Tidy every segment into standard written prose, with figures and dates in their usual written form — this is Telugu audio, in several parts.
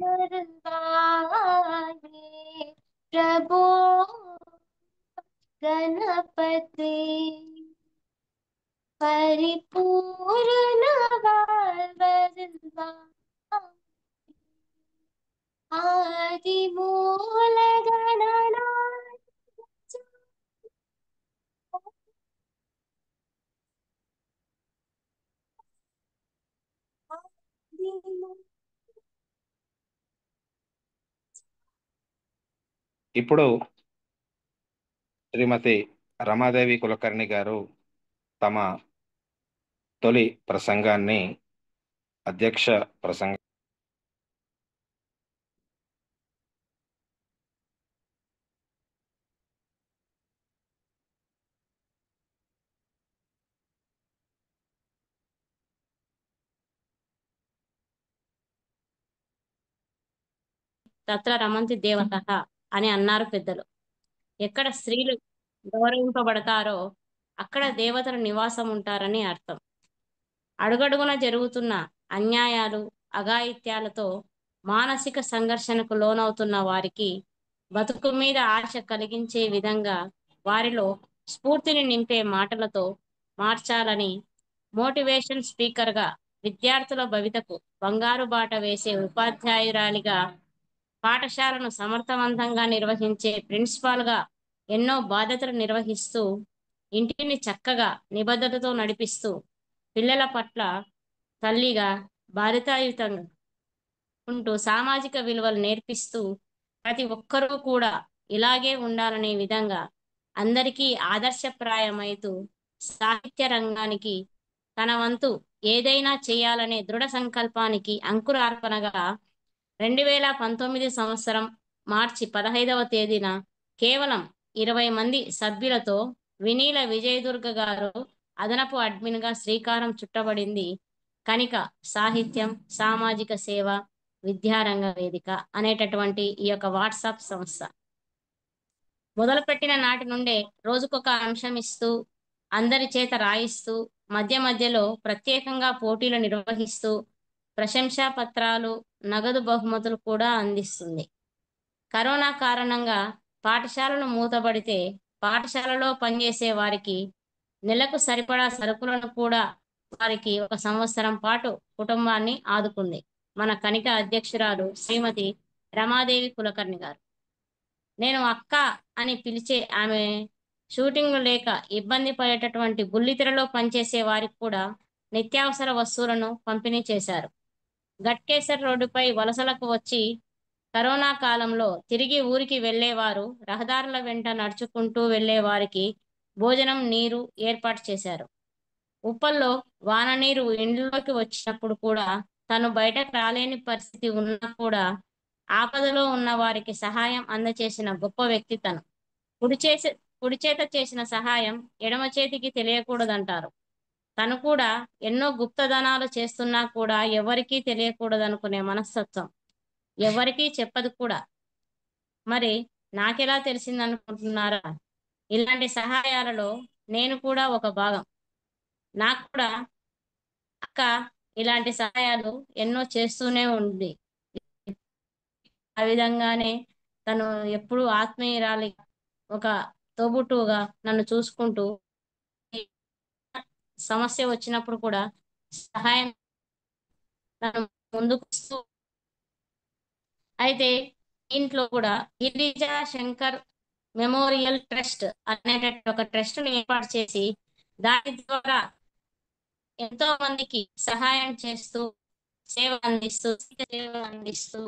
वरदाये प्रभो गणपति परिपूर्ण वरदाये आदि मूल गणनाथ ఇప్పుడు శ్రీమతి రమాదేవి కులకర్ణి గారు తమ తొలి ప్రసంగాన్ని అధ్యక్ష ప్రసంగ తత్ర రమంతి దేవతః అని అన్నారు పెద్దలు. ఎక్కడ స్త్రీలు గౌరవింపబడతారో అక్కడ దేవతలు నివాసం ఉంటారని అర్థం. అడుగడుగున జరుగుతున్న అన్యాయాలు అఘాయిత్యాలతో మానసిక సంఘర్షణకు లోనవుతున్న వారికి బతుకు మీద ఆశ కలిగించే విధంగా వారిలో స్ఫూర్తిని నింపే మాటలతో మార్చాలని మోటివేషన్ స్పీకర్గా, విద్యార్థుల భవితకు బంగారు బాట వేసే ఉపాధ్యాయురాలిగా, పాఠశాలను సమర్థవంతంగా నిర్వహించే ప్రిన్సిపాల్గా ఎన్నో బాధ్యతలు నిర్వహిస్తూ ఇంటిని చక్కగా నిబద్ధతతో నడిపిస్తూ పిల్లల పట్ల తల్లిగా బాధ్యతాయుతంగా ఉంటూ సామాజిక విలువలు నేర్పిస్తూ ప్రతి ఒక్కరూ కూడా ఇలాగే ఉండాలనే విధంగా అందరికీ ఆదర్శప్రాయమైతూ సాహిత్య రంగానికి తన వంతు ఏదైనా చేయాలనే దృఢ సంకల్పానికి అంకురార్పణగా 2019 సంవత్సరం మార్చి 15వ తేదీన కేవలం 20 మంది సభ్యులతో వినీల విజయదుర్గ గారు అదనపు అడ్మిన్గా శ్రీకారం చుట్టబడింది కనిక సాహిత్యం సామాజిక సేవ విద్యారంగ వేదిక అనేటటువంటి ఈ యొక్క వాట్సాప్ సంస్థ. మొదలుపెట్టిన నాటి నుండే రోజుకొక అంశం ఇస్తూ అందరి చేత రాయిస్తూ మధ్య మధ్యలో ప్రత్యేకంగా పోటీలు నిర్వహిస్తూ ప్రశంసా పత్రాలు నగదు బహుమతులు కూడా అందిస్తుంది. కరోనా కారణంగా పాఠశాలలు మూతబడితే పాఠశాలలో పనిచేసే వారికి నెలకు సరిపడా సరుకులను కూడా వారికి 1 సంవత్సరం పాటు కుటుంబాన్ని ఆదుకుంది మన కనిక అధ్యక్షురాలు శ్రీమతి రమాదేవి కులకర్ణి గారు. నేను అక్క అని పిలిచే ఆమె షూటింగ్ లేక ఇబ్బంది పడేటటువంటి బుల్లితెరలో పనిచేసే వారికి కూడా నిత్యావసర వస్తువులను పంపిణీ చేశారు. గట్కేసర్ రోడ్డుపై వలసలకు వచ్చి కరోనా కాలంలో తిరిగి ఊరికి వెళ్ళేవారు రహదారుల వెంట నడుచుకుంటూ వెళ్ళే వారికి భోజనం నీరు ఏర్పాటు చేశారు. ఉప్పల్లో వాన నీరు ఇండ్లలోకి వచ్చినప్పుడు కూడా తను బయటకు రాలేని పరిస్థితి ఉన్నా కూడా ఆపదలో ఉన్న వారికి సహాయం అందచేసిన గొప్ప వ్యక్తి తను. కుడి చేత చేసిన సహాయం ఎడమ చేతికి తెలియకూడదంటారు. తను కూడా ఎన్నో గుప్తదానాలు చేస్తున్నా కూడా ఎవరికీ తెలియకూడదనుకునే మనస్తత్వం. ఎవరికీ చెప్పదు కూడా. మరి నాకెలా తెలిసిందనుకుంటున్నారా? ఇలాంటి సహాయాలలో నేను కూడా ఒక భాగం. నాకు కూడా అక్క ఇలాంటి సహాయాలు ఎన్నో చేస్తూనే ఉంది. ఆ విధంగానే తను ఎప్పుడూ ఆత్మీయురాలి, ఒక తోబుట్టువుగా నన్ను చూసుకుంటూ సమస్య వచ్చినప్పుడు కూడా సహాయం తను ముందుకు ఇస్తూ అయితే ఇంట్లో కూడా గిరిజా శంకర్ మెమోరియల్ ట్రస్ట్ అనేటటువంటి ఒక ట్రస్ట్ను ఏర్పాటు చేసి దాని ద్వారా ఎంతో మందికి సహాయం చేస్తూ సేవ అందిస్తూ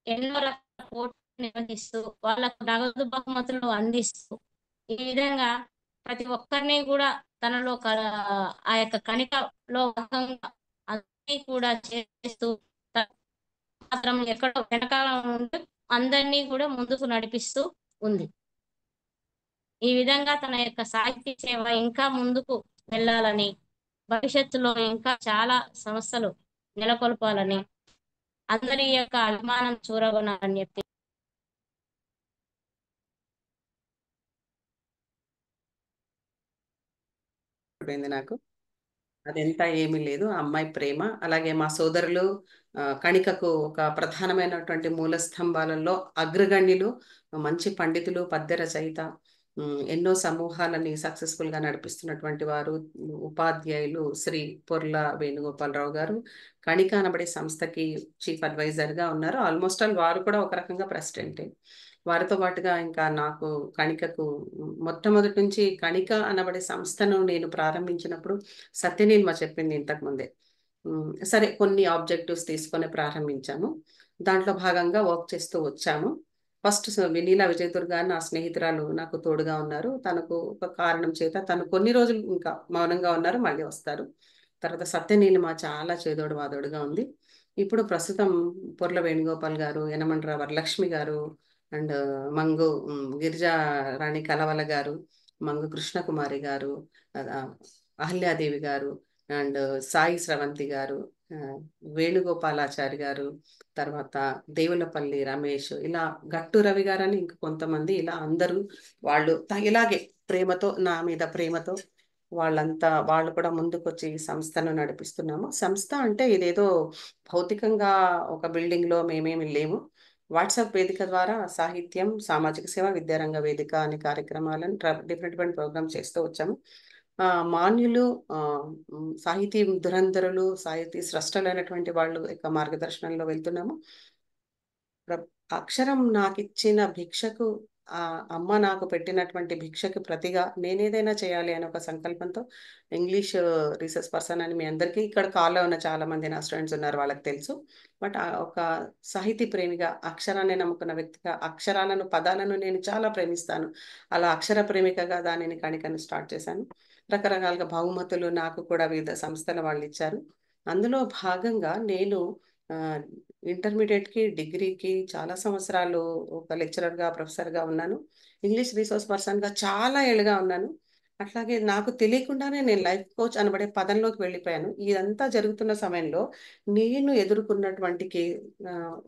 ఎన్నో రకాల పోటీలు నిర్వహిస్తూ వాళ్ళకు నగదు బహుమతులు అందిస్తూ ఈ విధంగా ప్రతి ఒక్కరిని కూడా తనలో ఆ యొక్క కణికలో భాగంగా అన్ని కూడా చేస్తూ మాత్రం ఎక్కడో వెనకాల ఉంటూ అందరినీ కూడా ముందుకు నడిపిస్తూ ఉంది. ఈ విధంగా తన యొక్క సాహిత్య సేవ ఇంకా ముందుకు వెళ్ళాలని, భవిష్యత్తులో ఇంకా చాలా సంస్థలు నెలకొల్పాలని, అందరి యొక్క అభిమానం చూరగొనాలని చెప్పి నాకు అదెంత ఏమీ లేదు. ఆ అమ్మాయి ప్రేమ. అలాగే మా సోదరులు కణికకు ఒక ప్రధానమైనటువంటి మూల స్తంభాలలో అగ్రగణ్యులు, మంచి పండితులు, పద్య రచయిత, ఎన్నో సమూహాలని సక్సెస్ఫుల్గా నడిపిస్తున్నటువంటి వారు, ఉపాధ్యాయులు శ్రీ పొర్ల వేణుగోపాలరావు గారు కణిక అనబడే సంస్థకి చీఫ్ అడ్వైజర్గా ఉన్నారు. ఆల్మోస్ట్ ఆల్ వారు కూడా ఒక రకంగా ప్రెసిడెంటే. వారితో పాటుగా ఇంకా నాకు కణికకు మొట్టమొదటి నుంచి కణిక అనబడే సంస్థను నేను ప్రారంభించినప్పుడు సత్యనీల్మ చెప్పింది ఇంతకుముందే. సరే, కొన్ని ఆబ్జెక్టివ్స్ తీసుకొని ప్రారంభించాము. దాంట్లో భాగంగా వర్క్ చేస్తూ వచ్చాము. ఫస్ట్ వినీలా విజయదుర్గా నా స్నేహితురాలు నాకు తోడుగా ఉన్నారు. తనకు ఒక కారణం చేత తను కొన్ని రోజులు ఇంకా మౌనంగా ఉన్నారు, మళ్ళీ వస్తారు. తర్వాత సత్యనీలిమ చాలా చేదోడు వాదోడుగా ఉంది. ఇప్పుడు ప్రస్తుతం పొర్ల వేణుగోపాల్ గారు, యనమండ్ర వరలక్ష్మి గారు, అండ్ మంగు గిరిజా రాణి కలవల గారు, మంగు కృష్ణకుమారి గారు, అహల్యాదేవి గారు, అండ్ సాయి స్రవంతి గారు, వేణుగోపాలాచారి గారు, తర్వాత దేవులపల్లి రమేష్, ఇలా గట్టు రవి గారని ఇంక కొంతమంది, ఇలా అందరూ వాళ్ళు ఇలాగే ప్రేమతో, నా మీద ప్రేమతో వాళ్ళు కూడా ముందుకొచ్చి సంస్థను నడిపిస్తున్నాము. సంస్థ అంటే ఇదేదో భౌతికంగా ఒక బిల్డింగ్లో మేమేమి లేము. వాట్సాప్ వేదిక ద్వారా సాహిత్యం, సామాజిక సేవ, విద్యారంగ వేదిక అనే కార్యక్రమాలను డిఫరెంట్ ప్రోగ్రామ్ చేస్తూ వచ్చాము. మాన్యులు, సాహితీ దురంధరులు, సాహితీ స్రష్టలైనటువంటి వాళ్ళు యొక్క మార్గదర్శనంలో వెళ్తున్నాము. అక్షరం నాకు ఇచ్చిన భిక్షకు, ఆ అమ్మ నాకు పెట్టినటువంటి భిక్షకి ప్రతిగా నేనేదైనా చేయాలి అనే ఒక సంకల్పంతో ఇంగ్లీష్ రీసెర్చ్ పర్సన్ అని మీ అందరికీ ఇక్కడ కాల్లో ఉన్న చాలా మంది నా స్టూడెంట్స్ ఉన్నారు, వాళ్ళకి తెలుసు. బట్ ఒక సాహితీ ప్రేమిగా, అక్షరాన్ని నమ్ముకున్న వ్యక్తిగా, అక్షరాలను, పదాలను నేను చాలా ప్రేమిస్తాను. అలా అక్షర ప్రేమికగా దానిని కణికను స్టార్ట్ చేశాను. రకరకాలుగా బహుమతులు నాకు కూడా వివిధ సంస్థల వాళ్ళు ఇచ్చారు. అందులో భాగంగా నేను ఇంటర్మీడియట్కి, డిగ్రీకి చాలా సంవత్సరాలు ఒక లెక్చరర్గా, ప్రొఫెసర్గా ఉన్నాను. ఇంగ్లీష్ రిసోర్స్ పర్సన్గా చాలా ఏళ్ళుగా ఉన్నాను. అట్లాగే నాకు తెలియకుండానే నేను లైఫ్ కోచ్ అనబడే పదంలోకి వెళ్ళిపోయాను. ఇదంతా జరుగుతున్న సమయంలో నేను ఎదుర్కొన్నటువంటి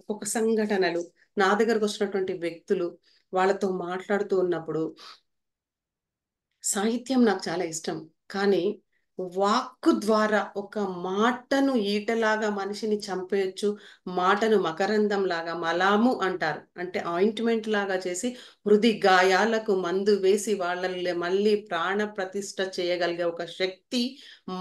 ఒక్కొక్క సంఘటనలు, నా దగ్గరకు వచ్చినటువంటి వ్యక్తులు, వాళ్ళతో మాట్లాడుతూ ఉన్నప్పుడు సాహిత్యం నాకు చాలా ఇష్టం. కానీ వాక్కు ద్వారా ఒక మాటను ఈటలాగా మనిషిని చంపేయచ్చు, మాటను మకరందం లాగా, మలాము అంటారు, అంటే ఆయింట్మెంట్ లాగా చేసి హృది గాయాలకు మందు వేసి వాళ్ళని మళ్ళీ ప్రాణ ప్రతిష్ఠ చేయగలిగే ఒక శక్తి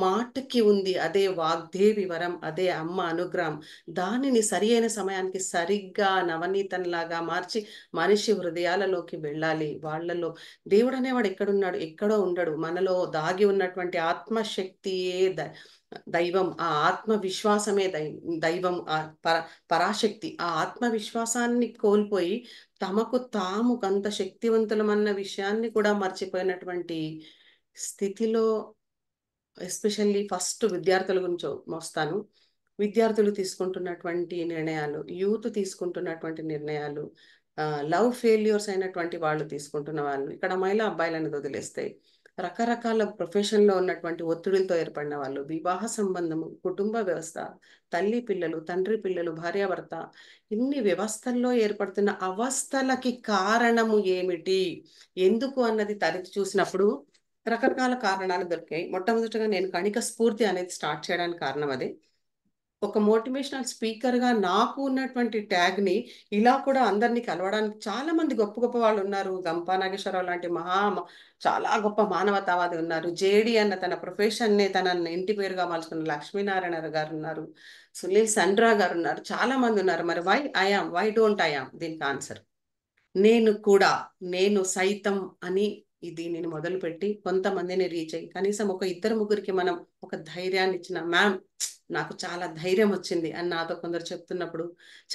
మాటకి ఉంది. అదే వాగ్దేవి వరం, అదే అమ్మ అనుగ్రహం. దానిని సరి అయిన సమయానికి సరిగ్గా నవనీతంలాగా మార్చి మనిషి హృదయాలలోకి వెళ్ళాలి. వాళ్ళలో దేవుడు అనేవాడు ఎక్కడున్నాడు? ఎక్కడో ఉండడు. మనలో దాగి ఉన్నటువంటి ఆత్మశక్తియే దైవం. ఆ ఆత్మవిశ్వాసమే దైవం, పరాశక్తి. ఆ ఆత్మవిశ్వాసాన్ని కోల్పోయి తమకు తాము అంత శక్తివంతులమన్న విషయాన్ని కూడా మర్చిపోయినటువంటి స్థితిలో, ఎస్పెషల్లీ ఫస్ట్ విద్యార్థుల గురించి వస్తాను. విద్యార్థులు తీసుకుంటున్నటువంటి నిర్ణయాలు, యూత్ తీసుకుంటున్నటువంటి నిర్ణయాలు, లవ్ ఫెయిల్యూర్స్ అయినటువంటి వాళ్ళు తీసుకుంటున్న వాళ్ళు, ఇక్కడ మహిళా అబ్బాయిలను వదిలేస్తాయి, రకరకాల ప్రొఫెషన్లో ఉన్నటువంటి ఒత్తిడిలతో ఏర్పడిన వాళ్ళు, వివాహ సంబంధము, కుటుంబ వ్యవస్థ, తల్లి పిల్లలు, తండ్రి పిల్లలు, భార్యాభర్త, ఇన్ని వ్యవస్థల్లో ఏర్పడుతున్న అవస్థలకి కారణము ఏమిటి, ఎందుకు అన్నది తరచి చూసినప్పుడు రకరకాల కారణాలు దొరికాయి. మొట్టమొదటిగా నేను కణిక స్ఫూర్తి అనేది స్టార్ట్ చేయడానికి కారణం అదే. ఒక మోటివేషనల్ స్పీకర్గా నాకు ఉన్నటువంటి ట్యాగ్ని ఇలా కూడా అందరినీ కలవడానికి చాలా మంది గొప్ప గొప్ప వాళ్ళు ఉన్నారు. గంపా నాగేశ్వరరావు లాంటి చాలా గొప్ప మానవతావాది ఉన్నారు. జేడి అన్న తన ప్రొఫెషన్ని తన ఇంటి పేరుగా మలుచుకున్న లక్ష్మీనారాయణ గారు ఉన్నారు. సునీల్ సండ్రా గారు ఉన్నారు. చాలా మంది ఉన్నారు. మరి వై డోంట్ ఐ యామ్? దీనికి ఆన్సర్ నేను సైతం అని దీనిని మొదలుపెట్టి కొంతమందిని రీచ్ అయ్యి కనీసం ఒక ఇద్దరు ముగ్గురికి మనం ఒక ధైర్యాన్ని ఇచ్చిన, మ్యామ్ నాకు చాలా ధైర్యం వచ్చింది అని నాతో కొందరు చెప్తున్నప్పుడు,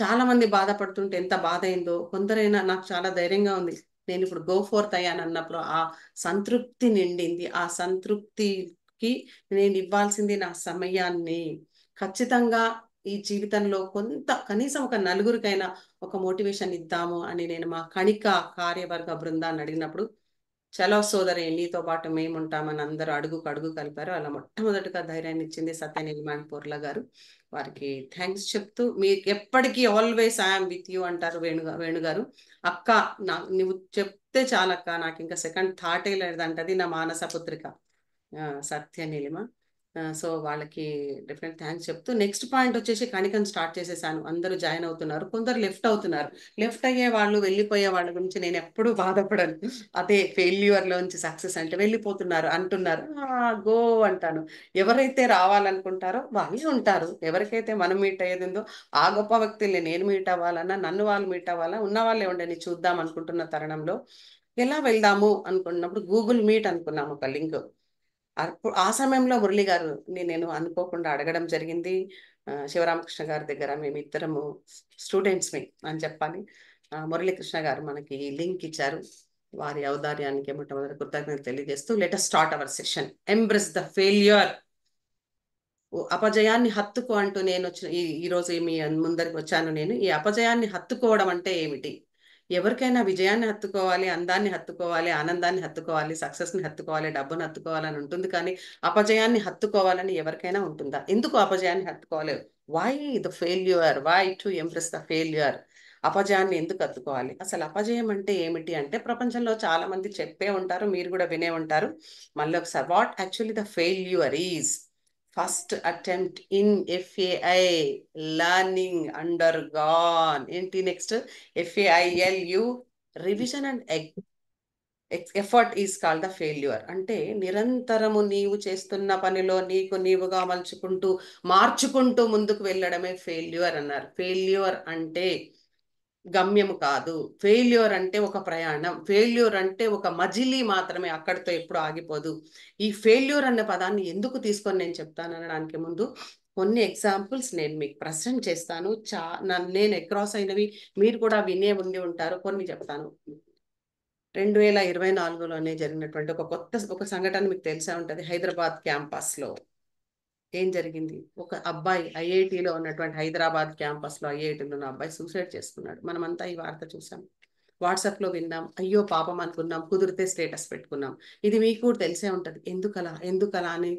చాలా మంది బాధపడుతుంటే ఎంత బాధ అయిందో, కొందరైనా నాకు చాలా ధైర్యంగా ఉంది, నేను ఇప్పుడు గో ఫోర్త్ అయ్యాను అన్నప్పుడు ఆ సంతృప్తి నిండింది. ఆ సంతృప్తికి నేను ఇవ్వాల్సింది నా సమయాన్ని. ఖచ్చితంగా ఈ జీవితంలో కనీసం ఒక నలుగురికైనా ఒక మోటివేషన్ ఇద్దాము అని నేను మా కణిక కార్యవర్గ బృందాన్ని అడిగినప్పుడు, చలో సోదరి నీతో పాటు మేము ఉంటామని అందరూ అడుగుకు అడుగు కలిపారు. అలా మొట్టమొదటిగా ధైర్యాన్ని ఇచ్చింది సత్యనీలిమ పొర్ల గారు. వారికి థ్యాంక్స్ చెప్తూ, మీకు ఎప్పటికీ ఆల్వేస్ ఐఎమ్ విత్ యూ అంటారు వేణుగారు. అక్క, నువ్వు చెప్తే చాలక్క, నాకు ఇంకా సెకండ్ థాటే లేదంటది నా మానస పుత్రిక సత్యనీలిమ. సో వాళ్ళకి డెఫినెట్ థ్యాంక్స్ చెప్తూ నెక్స్ట్ పాయింట్ వచ్చేసి కణికను స్టార్ట్ చేసేసాను. అందరూ జాయిన్ అవుతున్నారు, కొందరు లెఫ్ట్ అవుతున్నారు. లెఫ్ట్ అయ్యే వాళ్ళు, వెళ్ళిపోయే వాళ్ళ గురించి నేను ఎప్పుడూ బాధపడను. అదే ఫెయిల్యూర్లోంచి సక్సెస్ అంటే వెళ్ళిపోతున్నారు అంటున్నారు, గో అంటాను. ఎవరైతే రావాలనుకుంటారో వాళ్ళే ఉంటారు. ఎవరికైతే మనం మీట్ అయ్యేది ఉందో ఆ గొప్ప వ్యక్తుల్ని నేను మీట్ అవ్వాలన్నా, నన్ను వాళ్ళు మీట్ అవ్వాలా, ఉన్న వాళ్ళే ఉండని చూద్దాం అనుకుంటున్న తరుణంలో ఎలా వెళ్దాము అనుకున్నప్పుడు గూగుల్ మీట్ అనుకున్నాము ఒక లింక్. ఆ సమయంలో మురళి గారు నేను అనుకోకుండా అడగడం జరిగింది. శివరామకృష్ణ గారి దగ్గర మేము ఇద్దరము స్టూడెంట్స్మి అని చెప్పాలి. మురళీకృష్ణ గారు మనకి లింక్ ఇచ్చారు. వారి ఔదార్యానికి మొట్టమొదటి కృతజ్ఞతలు తెలియజేస్తూ let us start our session. Embrace the failure. అపజయాన్ని హత్తుకో అంటూ నేను వచ్చిన ఈ రోజు మీ ముందరికి వచ్చాను. నేను ఈ అపజయాన్ని హత్తుకోవడం అంటే ఏమిటి? ఎవరికైనా విజయాన్ని హత్తుకోవాలి, అందాన్ని హత్తుకోవాలి, ఆనందాన్ని హత్తుకోవాలి, సక్సెస్ని హత్తుకోవాలి, డబ్బును హత్తుకోవాలని ఉంటుంది. కానీ అపజయాన్ని హత్తుకోవాలని ఎవరికైనా ఉంటుందా? ఎందుకు అపజయాన్ని హత్తుకోవాలి? Why the failure? Why to embrace the failure? అపజయాన్ని ఎందుకు హత్తుకోవాలి? అసలు అపజయం అంటే ఏమిటి అంటే ప్రపంచంలో చాలా మంది చెప్పే ఉంటారు, మీరు కూడా వినే ఉంటారు. మళ్ళీ ఒకసారి, what actually the failure is first attempt in FAI, learning undergone. ఏంటి next? FAILU, revision and effort is called the failure. అంటే నిరంతరము నీవు చేస్తున్న పనిలో నీకు నీవుగా మలుచుకుంటూ మార్చుకుంటూ ముందుకు వెళ్ళడమే ఫెయిల్యూర్ అన్నారు. ఫెయిల్యూర్ అంటే గమ్యము కాదు. ఫెయిల్యూర్ అంటే ఒక ప్రయాణం. ఫెయిల్యూర్ అంటే ఒక మజిలీ మాత్రమే, అక్కడితో ఎప్పుడు ఆగిపోదు. ఈ ఫెయిల్యూర్ అనే పదాన్ని ఎందుకు తీసుకొని నేను చెప్తాను అనడానికి ముందు కొన్ని ఎగ్జాంపుల్స్ నేను మీకు ప్రజెంట్ చేస్తాను. నేను అక్రాస్ అయినవి మీరు కూడా వినే ఉండి ఉంటారు. కొన్ని చెప్తాను. 2024లోనే జరిగినటువంటి ఒక సంఘటన మీకు తెలిసే ఉంటుంది. హైదరాబాద్ క్యాంపస్లో ఏం జరిగింది? ఒక అబ్బాయి IITలో ఉన్నటువంటి హైదరాబాద్ క్యాంపస్లో IITలో ఉన్న అబ్బాయి సూసైడ్ చేసుకున్నాడు. మనమంతా ఈ వార్త చూసాం, వాట్సాప్లో విన్నాం, అయ్యో పాపం అనుకున్నాం, కుదిరితే స్టేటస్ పెట్టుకున్నాం. ఇది మీకు కూడా తెలిసే ఉంటుంది. ఎందుకలా అని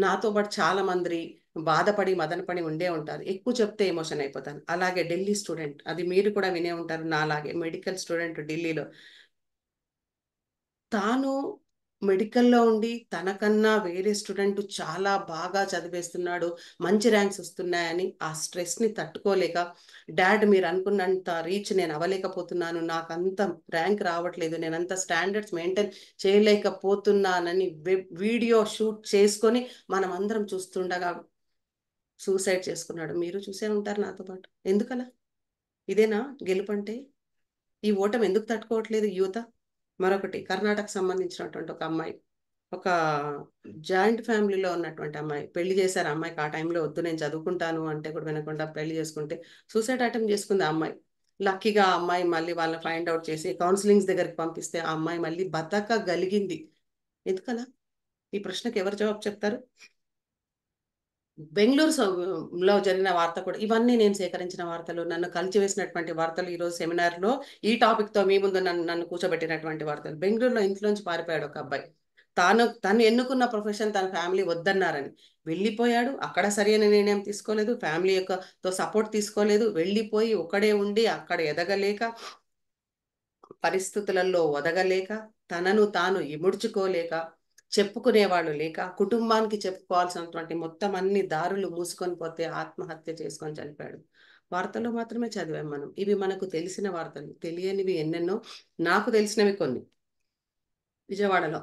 నాతో పాటు చాలా మంది బాధపడి మదనపడి ఉండే ఉంటారు. ఎక్కువ చెప్తే ఎమోషన్ అయిపోతాను. అలాగే ఢిల్లీ స్టూడెంట్, అది మీరు కూడా వినే ఉంటారు నాలాగే, మెడికల్ స్టూడెంట్ ఢిల్లీలో. తాను మెడికల్లో ఉండి తనకన్నా వేరే స్టూడెంట్ చాలా బాగా చదివేస్తున్నాడు, మంచి ర్యాంక్స్ వస్తున్నాయని ఆ స్ట్రెస్ని తట్టుకోలేక, డాడ్ మీరు అనుకున్నంత రీచ్ నేను అవ్వలేకపోతున్నాను, నాకు అంత ర్యాంక్ రావట్లేదు, నేను అంత స్టాండర్డ్స్ మెయింటైన్ చేయలేకపోతున్నానని వీడియో షూట్ చేసుకొని మనం అందరం చూస్తుండగా సూసైడ్ చేసుకున్నాడు. మీరు చూసే ఉంటారు నాతో పాటు. ఎందుకలా? ఇదేనా గెలుపంటే? ఈ ఓటమి ఎందుకు తట్టుకోవట్లేదు యువత? మరొకటి, కర్ణాటకకు సంబంధించినటువంటి ఒక అమ్మాయి, ఒక జాయింట్ ఫ్యామిలీలో ఉన్నటువంటి అమ్మాయి, పెళ్లి చేశారు. అమ్మాయికి ఆ టైంలో వద్దు నేను చదువుకుంటాను అంటే కూడా వినకుండా పెళ్లి చేసుకుంటే సూసైడ్ అటెంప్ట్ చేసుకుంది ఆ అమ్మాయి. లక్కీగా ఆ అమ్మాయి మళ్ళీ వాళ్ళని ఫైండ్ అవుట్ చేసి కౌన్సిలింగ్స్ దగ్గరికి పంపిస్తే ఆ అమ్మాయి మళ్ళీ బతకగలిగింది. ఎందుకలా? ఈ ప్రశ్నకు ఎవరు జవాబు చెప్తారు? బెంగళూరులో జరిగిన వార్త కూడా, ఇవన్నీ నేను సేకరించిన వార్తలు, నన్ను కలిచివేసినటువంటి వార్తలు. ఈరోజు సెమినార్లో ఈ టాపిక్తో మీ ముందు నన్ను కూర్చోబెట్టినటువంటి వార్తలు. బెంగళూరులో ఇంట్లోంచి పారిపోయాడు ఒక అబ్బాయి. తను ఎన్నుకున్న ప్రొఫెషన్ తన ఫ్యామిలీ వద్దన్నారని వెళ్ళిపోయాడు. అక్కడ సరైన నిర్ణయం తీసుకోలేదు, ఫ్యామిలీ తో సపోర్ట్ తీసుకోలేదు. వెళ్ళిపోయి ఒకడే ఉండి అక్కడ ఎదగలేక, పరిస్థితులలో ఒదగలేక, తనను తాను ఇముడ్చుకోలేక, చెప్పుకునేవాళ్ళు లేక, కుటుంబానికి చెప్పుకోవాల్సినటువంటి మొత్తం అన్ని దారులు మూసుకొని పోతే ఆత్మహత్య చేసుకొని చనిపోయాడు. వార్తల్లో మాత్రమే చదివాం మనం. ఇవి మనకు తెలిసిన వార్తలు. తెలియనివి ఎన్నెన్నో. నాకు తెలిసినవి కొన్ని. విజయవాడలో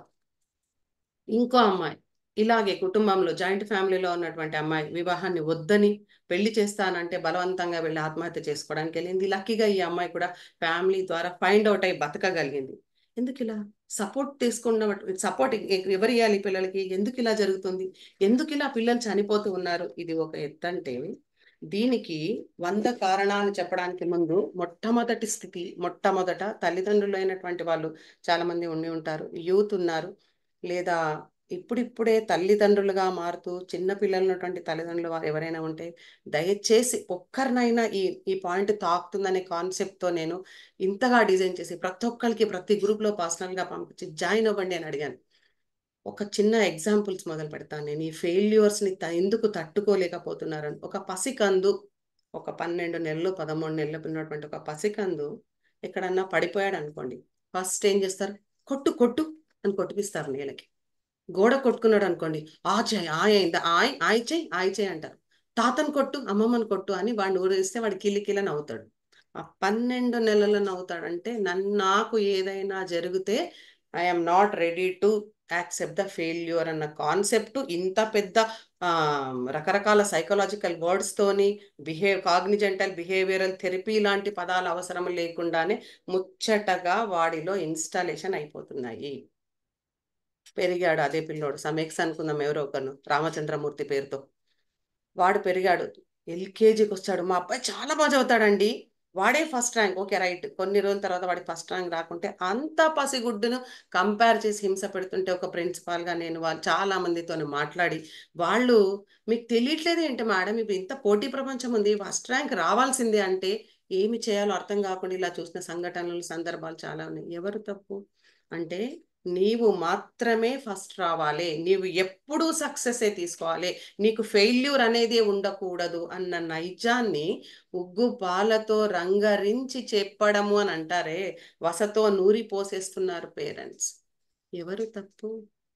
ఇంకో అమ్మాయి ఇలాగే కుటుంబంలో జాయింట్ ఫ్యామిలీలో ఉన్నటువంటి అమ్మాయి వివాహాన్ని వద్దని పెళ్లి చేస్తానంటే బలవంతంగా వెళ్ళి ఆత్మహత్య చేసుకోవడానికి వెళ్ళింది. లక్కీగా ఈ అమ్మాయి కూడా ఫ్యామిలీ ద్వారా ఫైండ్ అవుట్ అయి బతకగలిగింది. ఎందుకు ఇలా? సపోర్ట్ తీసుకున్న సపోర్ట్ ఎవరు ఇవ్వాలి పిల్లలకి? ఎందుకు ఇలా జరుగుతుంది? ఎందుకు ఇలా పిల్లలు చనిపోతూ ఉన్నారు? ఇది ఒక ఎత్తంటే, దీనికి 100 కారణాలు చెప్పడానికి ముందు మొట్టమొదట తల్లిదండ్రులు అయినటువంటి వాళ్ళు చాలా మంది ఉండి ఉంటారు, యూత్ ఉన్నారు, లేదా ఇప్పుడిప్పుడే తల్లిదండ్రులుగా మారుతూ చిన్న పిల్లలు ఉన్నటువంటి తల్లిదండ్రులు వారు ఎవరైనా ఉంటే దయచేసి ఒక్కరినైనా ఈ పాయింట్ తాకుతుందనే కాన్సెప్ట్తో నేను ఇంతగా డిజైన్ చేసి ప్రతి ఒక్కరికి ప్రతి గ్రూప్లో పర్సనల్గా పంపించి జాయిన్ అవ్వండి అని అడిగాను. ఒక చిన్న ఎగ్జాంపుల్స్ మొదలు పెడతాను నేను. ఈ ఫెయిల్యూర్స్ని ఎందుకు తట్టుకోలేకపోతున్నారని. ఒక పసికందు, ఒక 12 నెలలు 13 నెలలు ఉన్నటువంటి ఒక పసికందు ఎక్కడన్నా పడిపోయాడు అనుకోండి, ఫస్ట్ ఏం చేస్తారు? కొట్టు కొట్టు అని కొట్టిపిస్తారు నేలకి. గోడ కొట్టుకున్నాడు అనుకోండి, ఆ చేయి అయిందా, ఆయ చేయి ఆయ చేయి అంటారు. తాతను కొట్టు, అమ్మమ్మని కొట్టు అని వాడిని ఊరేస్తే వాడు కిలికిల నవ్వుతాడు. ఆ 12 నెలలు నవ్వుతాడంటే నాకు ఏదైనా జరిగితే I'm not ready to accept the failure అన్న కాన్సెప్ట్ ఇంత పెద్ద రకరకాల సైకలాజికల్ వర్డ్స్ తోని కాగ్నిజెంటల్ బిహేవియరల్ థెరపీ లాంటి పదాలు అవసరం లేకుండానే ముచ్చటగా వాడిలో ఇన్స్టాలేషన్ అయిపోతున్నాయి. పెరిగాడు అదే పిల్లోడు, సమీక్ష అనుకుందాం, ఎవరో ఒకరు రామచంద్రమూర్తి పేరుతో. వాడు పెరిగాడు, ఎల్కేజీకి వచ్చాడు. మా అబ్బాయి చాలా బాగా చదువుతాడండి, వాడే ఫస్ట్ ర్యాంక్. ఓకే రైట్, కొన్ని రోజుల తర్వాత వాడికి ఫస్ట్ ర్యాంక్ రాకుంటే అంత పసిగుడ్డును కంపేర్ చేసి హింస పెడుతుంటే ఒక ప్రిన్సిపాల్గా నేను వాళ్ళు చాలా మందితో మాట్లాడి, వాళ్ళు మీకు తెలియట్లేదు ఏంటి మేడం, ఇప్పుడు ఇంత పోటీ ప్రపంచం ఉంది, ఫస్ట్ ర్యాంక్ రావాల్సిందే అంటే ఏమి చేయాలో అర్థం కాకుండా ఇలా చూసిన సంఘటనలు సందర్భాలు చాలా ఉన్నాయి. ఎవరు తప్పు అంటే నీవు మాత్రమే ఫస్ట్ రావాలి, నీవు ఎప్పుడూ సక్సెసే తీసుకోవాలి, నీకు ఫెయిల్యూర్ అనేది ఉండకూడదు అన్న నైజాన్ని ఉగ్గు పాలతో రంగరించి చెప్పడము అని అంటారే, వసతో నూరి పోసేస్తున్నారు పేరెంట్స్. ఎవరు తప్పు?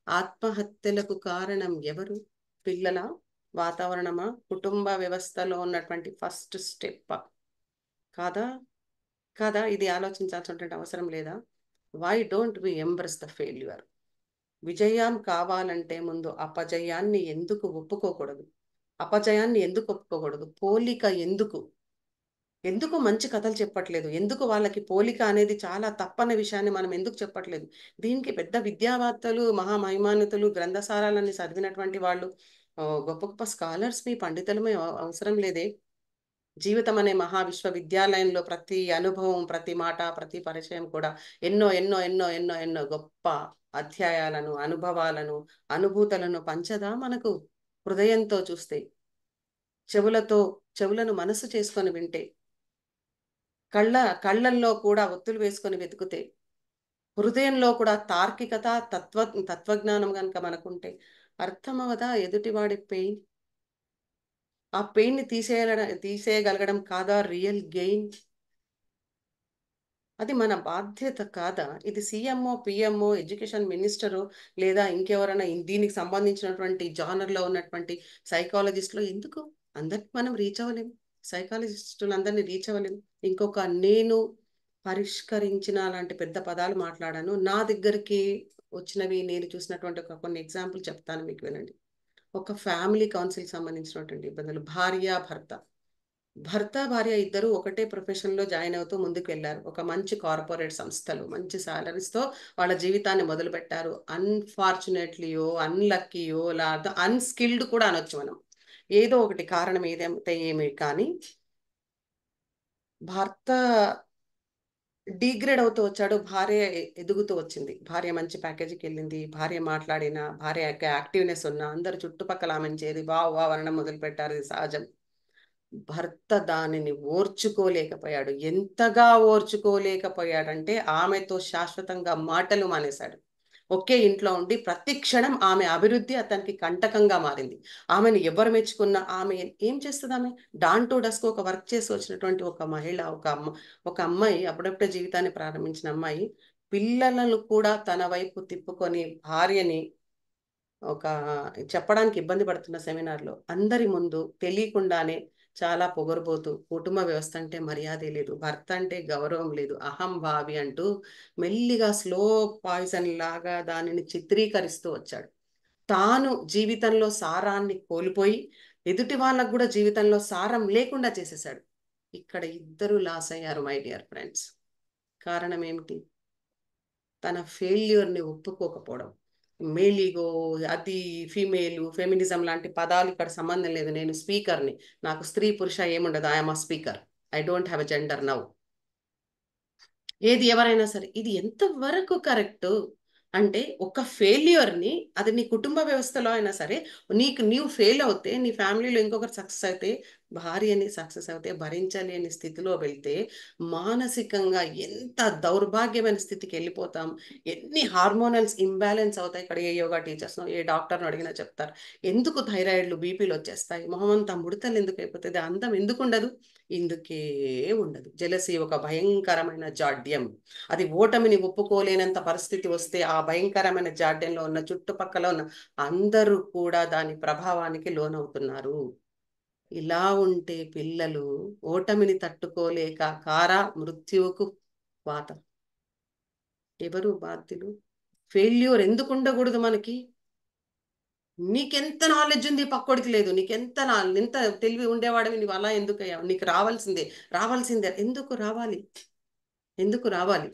ఆత్మహత్యలకు కారణం ఎవరు? పిల్లల, వాతావరణమా, కుటుంబ వ్యవస్థలో ఉన్నటువంటి ఫస్ట్ స్టెప్ కాదా? కాదా? ఇది ఆలోచించాల్సినటువంటి అవసరం లేదా? Why don't we embrace the failure? విజయం కావాలంటే ముందు అపజయాన్ని ఎందుకు ఒప్పుకోకూడదు? అపజయాన్ని ఎందుకు ఒప్పుకోకూడదు? పోలిక ఎందుకు మంచి కథలు చెప్పట్లేదు? ఎందుకు వాళ్ళకి పోలిక అనేది చాలా తప్పని విషయాన్ని మనం ఎందుకు చెప్పట్లేదు? దీనికి పెద్ద విద్యావేత్తలు, మహామహిమాన్వితులు, గ్రంథసారాలని చదివినటువంటి వాళ్ళు, గొప్ప గొప్ప స్కాలర్స్ మీ పండితులమే అవసరం లేదే? జీవితం అనే మహా విశ్వవిద్యాలయంలో ప్రతి అనుభవం, ప్రతి మాట, ప్రతి పరిచయం కూడా ఎన్నో ఎన్నో ఎన్నో ఎన్నో ఎన్నో గొప్ప అధ్యాయాలను, అనుభవాలను, అనుభూతులను పంచదా మనకు? హృదయంతో చూస్తే, చెవులను మనసు చేసుకొని వింటే, కళ్ళల్లో కూడా ఒత్తులు వేసుకొని వెతుకుతే, హృదయంలో కూడా తార్కికత, తత్వజ్ఞానం కనుక మనకుంటే అర్థమవదా ఎదుటివాడి పెయిన్? ఆ పెయిన్ ని తీసేయగలగడం కాదా రియల్ గెయిన్? అది మన బాధ్యత కాదా? ఇది సీఎంఓ, పిఎంఓ, ఎడ్యుకేషన్ మినిస్టరు, లేదా ఇంకెవరైనా దీనికి సంబంధించినటువంటి జానర్లో ఉన్నటువంటి సైకాలజిస్టులు ఎందుకు? అందరికి మనం రీచ్ అవ్వలేం, సైకాలజిస్టులందరినీ రీచ్ అవ్వలేం. ఇంకొక నేను పరిష్కరించిన లాంటి పెద్ద పదాలు మాట్లాడాను. నా దగ్గరికి వచ్చినవి నేను చూసినటువంటి కొన్ని ఎగ్జాంపుల్ చెప్తాను, మీకు వినండి. ఒక ఫ్యామిలీ కౌన్సిల్ సంబంధించినటువంటి ఇబ్బందులు. భర్త భార్య ఇద్దరు ఒకటే ప్రొఫెషన్లో జాయిన్ అవుతూ ముందుకు వెళ్ళారు. ఒక మంచి కార్పొరేట్ సంస్థలు మంచి సాలరీస్తో వాళ్ళ జీవితాన్ని మొదలుపెట్టారు. అన్ఫార్చునేట్లీయో, అన్లక్కీయో, లేదా అన్స్కిల్డ్ కూడా అనొచ్చు మనం, ఏదో ఒకటి కారణం ఏదైతే ఏమి కానీ భర్త డిగ్రేడ్ అవుతూ వచ్చాడు, భార్య ఎదుగుతూ వచ్చింది. భార్య మంచి ప్యాకేజీకి వెళ్ళింది, భార్య మాట్లాడిన, భార్య యొక్క యాక్టివ్నెస్ ఉన్న అందరు చుట్టుపక్కల ఆమెను చేరి వావ్ వావ్ అనడం మొదలు పెట్టారు. ఇది సహజం. భర్త దానిని ఓర్చుకోలేకపోయాడు. ఎంతగా ఓర్చుకోలేకపోయాడంటే ఆమెతో శాశ్వతంగా మాటలు మానేశాడు. ఒకే ఇంట్లో ఉండి ప్రతి క్షణం ఆమె అభివృద్ధి అతనికి కంటకంగా మారింది. ఆమెను ఎవరు మెచ్చుకున్నా ఆమె ఏం చేస్తుంది? ఆమె డాన్ టు డస్క్ ఒక వర్క్ చేసి వచ్చినటువంటి ఒక మహిళ, ఒక అమ్మాయి, అప్పుడప్పుడే జీవితాన్ని ప్రారంభించిన అమ్మాయి, పిల్లలను కూడా తన వైపు తిప్పుకొని భార్యని ఒక చెప్పడానికి ఇబ్బంది పడుతున్న సెమినార్లో అందరి ముందు తెలియకుండానే చాలా పొగరుబోతూ, కుటుంబ వ్యవస్థ అంటే మర్యాదే లేదు, భర్త అంటే గౌరవం లేదు, అహంభావి అంటూ మెల్లిగా స్లో పాయిజన్ లాగా దానిని చిత్రీకరిస్తూ వచ్చాడు. తాను జీవితంలో సారాన్ని కోల్పోయి ఎదుటి వాళ్ళకు కూడా జీవితంలో సారం లేకుండా చేసేసాడు. ఇక్కడ ఇద్దరు లాస్ అయ్యారు మై డియర్ ఫ్రెండ్స్. కారణం ఏమిటి? తన ఫెయిల్యూర్ని ఒప్పుకోకపోవడం. మేలీగో, అది ఫీమేలు, ఫెమినిజం లాంటి పదాలు ఇక్కడ సంబంధం లేదు. నేను స్పీకర్ని, నాకు స్త్రీ పురుష ఏముండదు, I'm a speaker, I don't have a gender now. ఏది ఎవరైనా సరే ఇది ఎంతవరకు కరెక్ట్ అంటే, ఒక ఫెయిల్యూర్ని, అది నీ కుటుంబ వ్యవస్థలో అయినా సరే, నీవు ఫెయిల్ అవుతే, నీ ఫ్యామిలీలో ఇంకొకరు సక్సెస్ అయితే భార్యని సక్సెస్ అవుతే భరించలేని స్థితిలో వెళ్తే మానసికంగా ఎంత దౌర్భాగ్యమైన స్థితికి వెళ్ళిపోతాం. ఎన్ని హార్మోనల్స్ ఇంబ్యాలెన్స్ అవుతాయి. ఇక్కడ ఏ యోగా టీచర్స్ ఏ డాక్టర్ని అడిగినా చెప్తారు. ఎందుకు థైరాయిడ్లు బీపీలు వచ్చేస్తాయి, మొహం అంతా ముడతలు ఎందుకు అయిపోతుంది, అందం ఎందుకు ఉండదు? ఇందుకే ఉండదు. జెలసీ ఒక భయంకరమైన జాడ్యం. అది ఓటమిని ఒప్పుకోలేనంత పరిస్థితి వస్తే ఆ భయంకరమైన జాడ్యంలో ఉన్న చుట్టుపక్కల ఉన్న అందరూ కూడా దాని ప్రభావానికి లోనవుతున్నారు. ఇలా ఉంటే పిల్లలు ఓటమిని తట్టుకోలేక కారా మృత్యువుకు వాత. ఎవరు బాధ్యులు? ఫెయిల్యూర్ ఎందుకు ఉండకూడదు మనకి? నీకెంత నాలెడ్జ్ ఉంది పక్కోడికి లేదు, నీకెంత ఎంత తెలివి ఉండేవాడివి, నువ్వు అలా ఎందుకు అయ్యావు? నీకు రావాల్సిందే. ఎందుకు రావాలి? ఎందుకు రావాలి?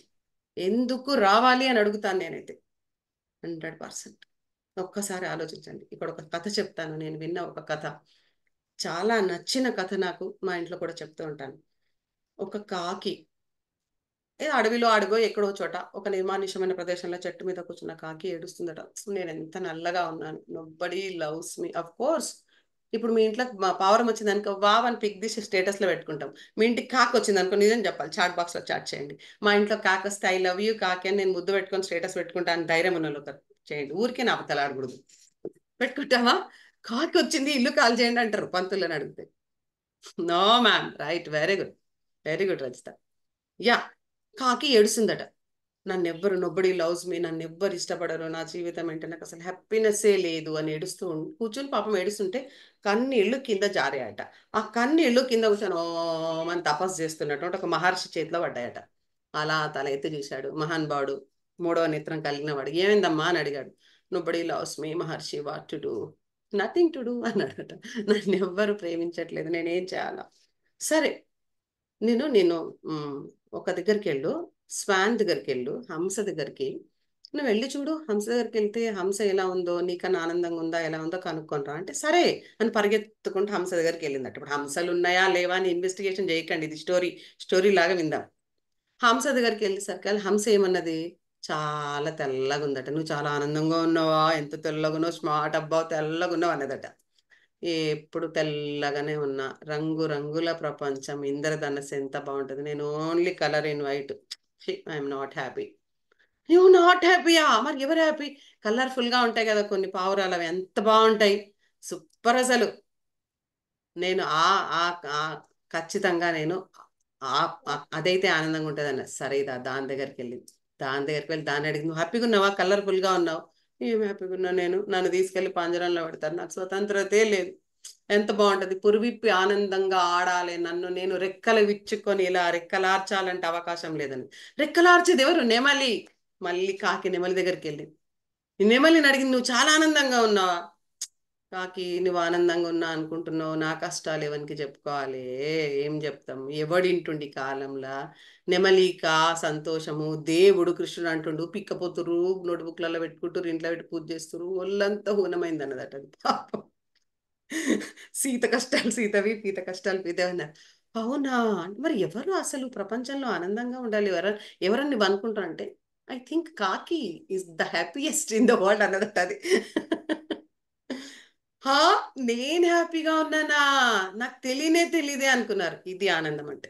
ఎందుకు రావాలి అని అడుగుతాను నేనైతే 100%. ఒక్కసారి ఆలోచించండి. ఇక్కడ ఒక కథ చెప్తాను. నేను విన్న ఒక కథ, చాలా నచ్చిన కథ నాకు. మా ఇంట్లో కూడా చెప్తూ ఉంటాను. ఒక కాకి అడవిలో అడుగో ఎక్కడో చోట ఒక నిర్మానుష్యమైన ప్రదేశంలో చెట్టు మీద కూర్చున్న కాకి ఏడుస్తుందట. నేను ఎంత నల్లగా ఉన్నాను, nobody loves me. Of course ఇప్పుడు మీ ఇంట్లో మా పావురం వచ్చింది అనుకో, వావ్ అని పిక్ తీసి స్టేటస్ లో పెట్టుకుంటాం. మీ ఇంటికి కాకి వచ్చింది అనుకో, నిజం చెప్పాలి, చాట్ బాక్స్ లో చాట్ చేయండి. మా ఇంట్లో కాకి వస్తే ఐ లవ్ యూ కాకి అని నేను ముద్దు పెట్టుకొని స్టేటస్ పెట్టుకుంటాను. ధైర్యం ఉన్న చేయండి. ఊరికే నా ఆడకూడదు. పెట్టుకుంటావా? కాకి వచ్చింది ఇల్లు కాల్ చేయండి అంటారు పంతులని అడిగితే. No ma'am, right, very good Rajitha. Yeah, కాకి ఏడుస్తుందట. నోబడీ లవ్స్ మీ, నన్ను ఎవ్వరు ఇష్టపడరు, నా జీవితం అంటే నాకు అసలు హ్యాపీనెస్సే లేదు అని ఏడుస్తూ కూర్చొని పాపం ఏడుస్తుంటే కన్నీళ్లు కింద జారాయట. ఆ కన్నీళ్లు కింద కూర్చొని ఓమని తపస్సు చేస్తున్నట్టు ఒక మహర్షి చేతిలో పడ్డాయట. అలా తల ఎత్తి చూశాడు మహానుభావుడు, 3వ నేత్రం కలిగిన వాడు. ఏమైందమ్మా అని అడిగాడు. Nobody loves me Maharshi, what to do? Nothing to do అన్నాడట. నన్ను ఎవ్వరు ప్రేమించట్లేదు, నేనేం చేయాలా? సరే, నేను ఒక దగ్గరికి వెళ్ళు, స్వాన్ దగ్గరికి వెళ్ళు, హంస దగ్గరికి. నువ్వు వెళ్ళి చూడు, హంస దగ్గరికి వెళ్తే హంస ఎలా ఉందో, నీకన్నా ఆనందంగా ఉందా ఎలా ఉందో కనుక్కొనిరా అంటే సరే అని పరిగెత్తుకుంటూ హంస దగ్గరికి వెళ్ళిందట. ఇప్పుడు హంసలు ఉన్నాయా లేవా అని ఇన్వెస్టిగేషన్ చేయకండి, ఇది స్టోరీ లాగా విందాం. హంస దగ్గరికి వెళ్ళేసరికి హంస ఏమన్నది, చాలా తెల్లగా ఉందట. నువ్వు చాలా ఆనందంగా ఉన్నావా, ఎంత తెల్లగున్నావు, స్మార్ట్ అబ్బావు, తెల్లగా ఉన్నావు అన్నదట. ఎప్పుడు తెల్లగానే ఉన్నా, రంగుల ప్రపంచం, ఇంద్రధనస్సు ఎంత బాగుంటుంది, నేను only colour in white. I'm not happy. నువ్వు నాట్ హ్యాపీయా? మరి ఎవరు హ్యాపీ? కలర్ఫుల్ గా ఉంటాయి కదా కొన్ని పావురాలు, అవి ఎంత బాగుంటాయి, సూపర్ అసలు. నేను ఖచ్చితంగా నేను అదైతే ఆనందంగా ఉంటుంది అన్న. సరే దాని దగ్గరికి వెళ్ళింది. దాని దాన్ని అడిగి, నువ్వు హ్యాపీగా ఉన్నావా, కలర్ఫుల్ గా ఉన్నావు? ఏం హ్యాపీగా ఉన్నా, నన్ను తీసుకెళ్లి పంజరంలో పెడతారు, నాకు స్వతంత్రతే లేదు. ఎంత బాగుంటది, పురివిప్పి ఆనందంగా ఆడాలి, నన్ను నేను రెక్కలు విచ్చుకొని ఇలా రెక్కలార్చాలంటే అవకాశం లేదని. రెక్కలార్చేది ఎవరు? నెమలి. మళ్ళీ కాకి నెమలి దగ్గరికి వెళ్ళింది. నెమలిని అడిగింది, నువ్వు చాలా ఆనందంగా ఉన్నావా? కాకి, నువ్వు ఆనందంగా ఉన్నా అనుకుంటున్నావు, నా కష్టాలు ఎవరికి చెప్పుకోవాలి, ఏం చెప్తాం, ఎవడింటుండి కాలంలా. నెమలికా సంతోషము, దేవుడు కృష్ణుడు అంటుండు, పిక్కపోతురు, నోట్బుక్లలో పెట్టుకుంటారు, ఇంట్లో పెట్టి పూజ చేస్తారు, ఒళ్ళంతా హూనమైంది అన్నదట. పాపం సీత కష్టాలు సీతవి, పీత కష్టాలు పీతవి అన్నారు. అవునా? మరి ఎవరు అసలు ప్రపంచంలో ఆనందంగా ఉండాలి, ఎవరని నువ్వు అనుకుంటావు అంటే, ఐ థింక్ కాకి is the happiest in the world అన్నదట అది. హా, నేను హ్యాపీగా ఉన్నానా, నాకు తెలియదే అనుకున్నారు. ఇది ఆనందం అంటే.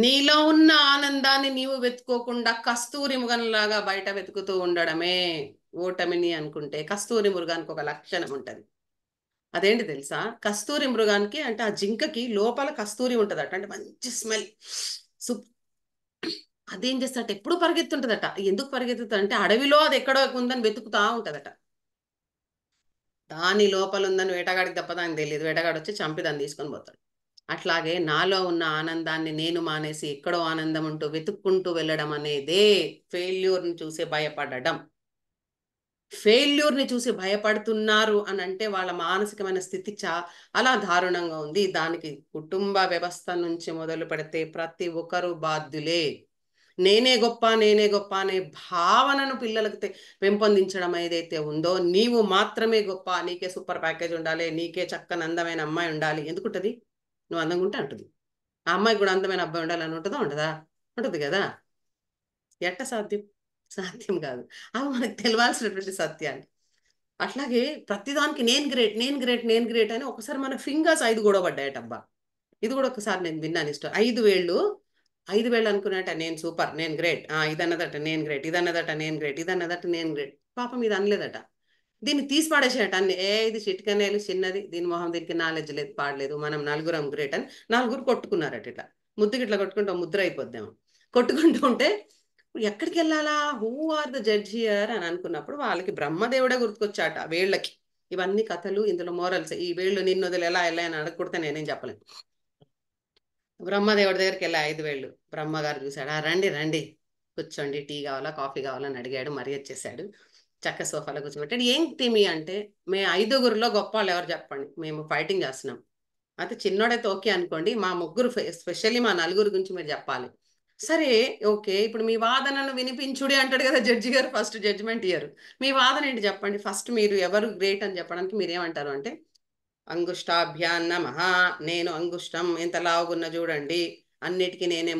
నీలో ఉన్న ఆనందాన్ని నీవు వెతుకోకుండా కస్తూరి మృగంలాగా బయట వెతుకుతూ ఉండడమే ఓటమిని అనుకుంటే. కస్తూరి మృగానికి ఒక లక్షణం ఉంటుంది. అదేంటి తెలుసా? కస్తూరి మృగానికి అంటే ఆ జింకకి లోపల కస్తూరి ఉంటుందట, అంటే మంచి స్మెల్. అదేం చేస్తాడట, ఎప్పుడు పరిగెత్తుంటదట. ఎందుకు పరిగెత్తుతా అంటే అడవిలో అది ఎక్కడో ఉందని వెతుకుతా ఉంటదట. దాని లోపల ఉందని వేటగాడికి తప్ప దానికి తెలియదు. వేటగాడు వచ్చి చంపి దాన్ని తీసుకొని పోతాడు. అట్లాగే నాలో ఉన్న ఆనందాన్ని నేను మానేసి ఎక్కడో ఆనందం ఉంటూ వెతుక్కుంటూ వెళ్ళడం అనేదే ఫెయిల్యూర్ని చూసి భయపడడం. ఫెయిల్యూర్ని చూసి భయపడుతున్నారు అని అంటే వాళ్ళ మానసికమైన స్థితి చాలా దారుణంగా ఉంది. దానికి కుటుంబ వ్యవస్థ నుంచి మొదలు పెడితే ప్రతి ఒక్కరూ బాధ్యులే. నేనే గొప్ప అనే భావనను పిల్లలకు పెంపొందించడం ఏదైతే ఉందో, నీవు మాత్రమే గొప్ప, నీకే సూపర్ ప్యాకేజ్ ఉండాలి, నీకే చక్కని అందమైన అమ్మాయి ఉండాలి. ఎందుకుంటుంది? నువ్వు అందంగా ఉంటే అంటుంది. ఆ అమ్మాయికి కూడా అందమైన అబ్బాయి ఉండాలని ఉంటుందా? ఉంటుంది కదా. ఎట్ట సాధ్యం? సాధ్యం కాదు. అవి మనకు తెలియాల్సినటువంటి సత్యాన్ని. అట్లాగే ప్రతిదానికి నేను గ్రేట్, నేను గ్రేట్, నేను గ్రేట్ అని ఒకసారి మన ఫింగర్స్ 5 గొడవపడ్డాయటబ్బా. ఇది కూడా ఒకసారి నేను విన్నాను ఇష్టం. 5 వేళ్ళు అనుకున్నట నేను సూపర్, నేను గ్రేట్, ఇదన్నదట నేను గ్రేట్, ఇదన్నదట నేను గ్రేట్, ఇదన్నదట నేను గ్రేట్. పాపం ఇది అనలేదట. దీన్ని తీసి పాడేసేట అన్ని. ఇది చిటికనేలు చిన్నది, దీని మొహం దీనికి నాలెడ్జ్ లేదు, పాడలేదు, మనం నలుగురం గ్రేట్ అని 4 కొట్టుకున్నారట. ఇట్లా ముద్దుకి ఇట్లా కొట్టుకుంటూ ముద్ర అయిపోద్దాము. కొట్టుకుంటూ ఉంటే ఎక్కడికి వెళ్ళాలా, who are the judge here అని అనుకున్నప్పుడు వాళ్ళకి బ్రహ్మదేవుడే గుర్తుకొచ్చాట. వేళ్ళకి ఇవన్నీ కథలు, ఇందులో మోరల్స్. ఈ వేళ్ళు నిన్ను వదిలి ఎలా వెళ్ళాయని అడగకూడదు, నేనేం చెప్పలేను. బ్రహ్మదేవుడి దగ్గరికి వెళ్ళా 5 వేళ్ళు. బ్రహ్మగారు చూశాడు, రండి రండి కూర్చోండి, టీ కావాలా కాఫీ కావాలని అడిగాడు, మరీ వచ్చేసాడు. చక్క సోఫాలో కూర్చోబెట్టాడు. ఏంటి మీ అంటే, మేము 5గురిలో గొప్ప వాళ్ళు ఎవరు చెప్పండి, మేము ఫైటింగ్ చేస్తున్నాం. అయితే చిన్నోడైతే ఓకే అనుకోండి, మా ముగ్గురు స్పెషల్లీ మా 4 గురించి మీరు చెప్పాలి. సరే ఓకే, ఇప్పుడు మీ వాదనను వినిపించుడి అంటాడు కదా జడ్జి గారు, ఫస్ట్ జడ్జిమెంట్ ఇయ్యరు. మీ వాదన ఏంటి చెప్పండి, ఫస్ట్ మీరు ఎవరు గ్రేట్ అని చెప్పడానికి మీరు ఏమంటారు అంటే, అంగుష్టాభ్యాం నమః, నేను అంగుష్టం, ఎంత లావుగున్న చూడండి, అన్నిటికీ నేనే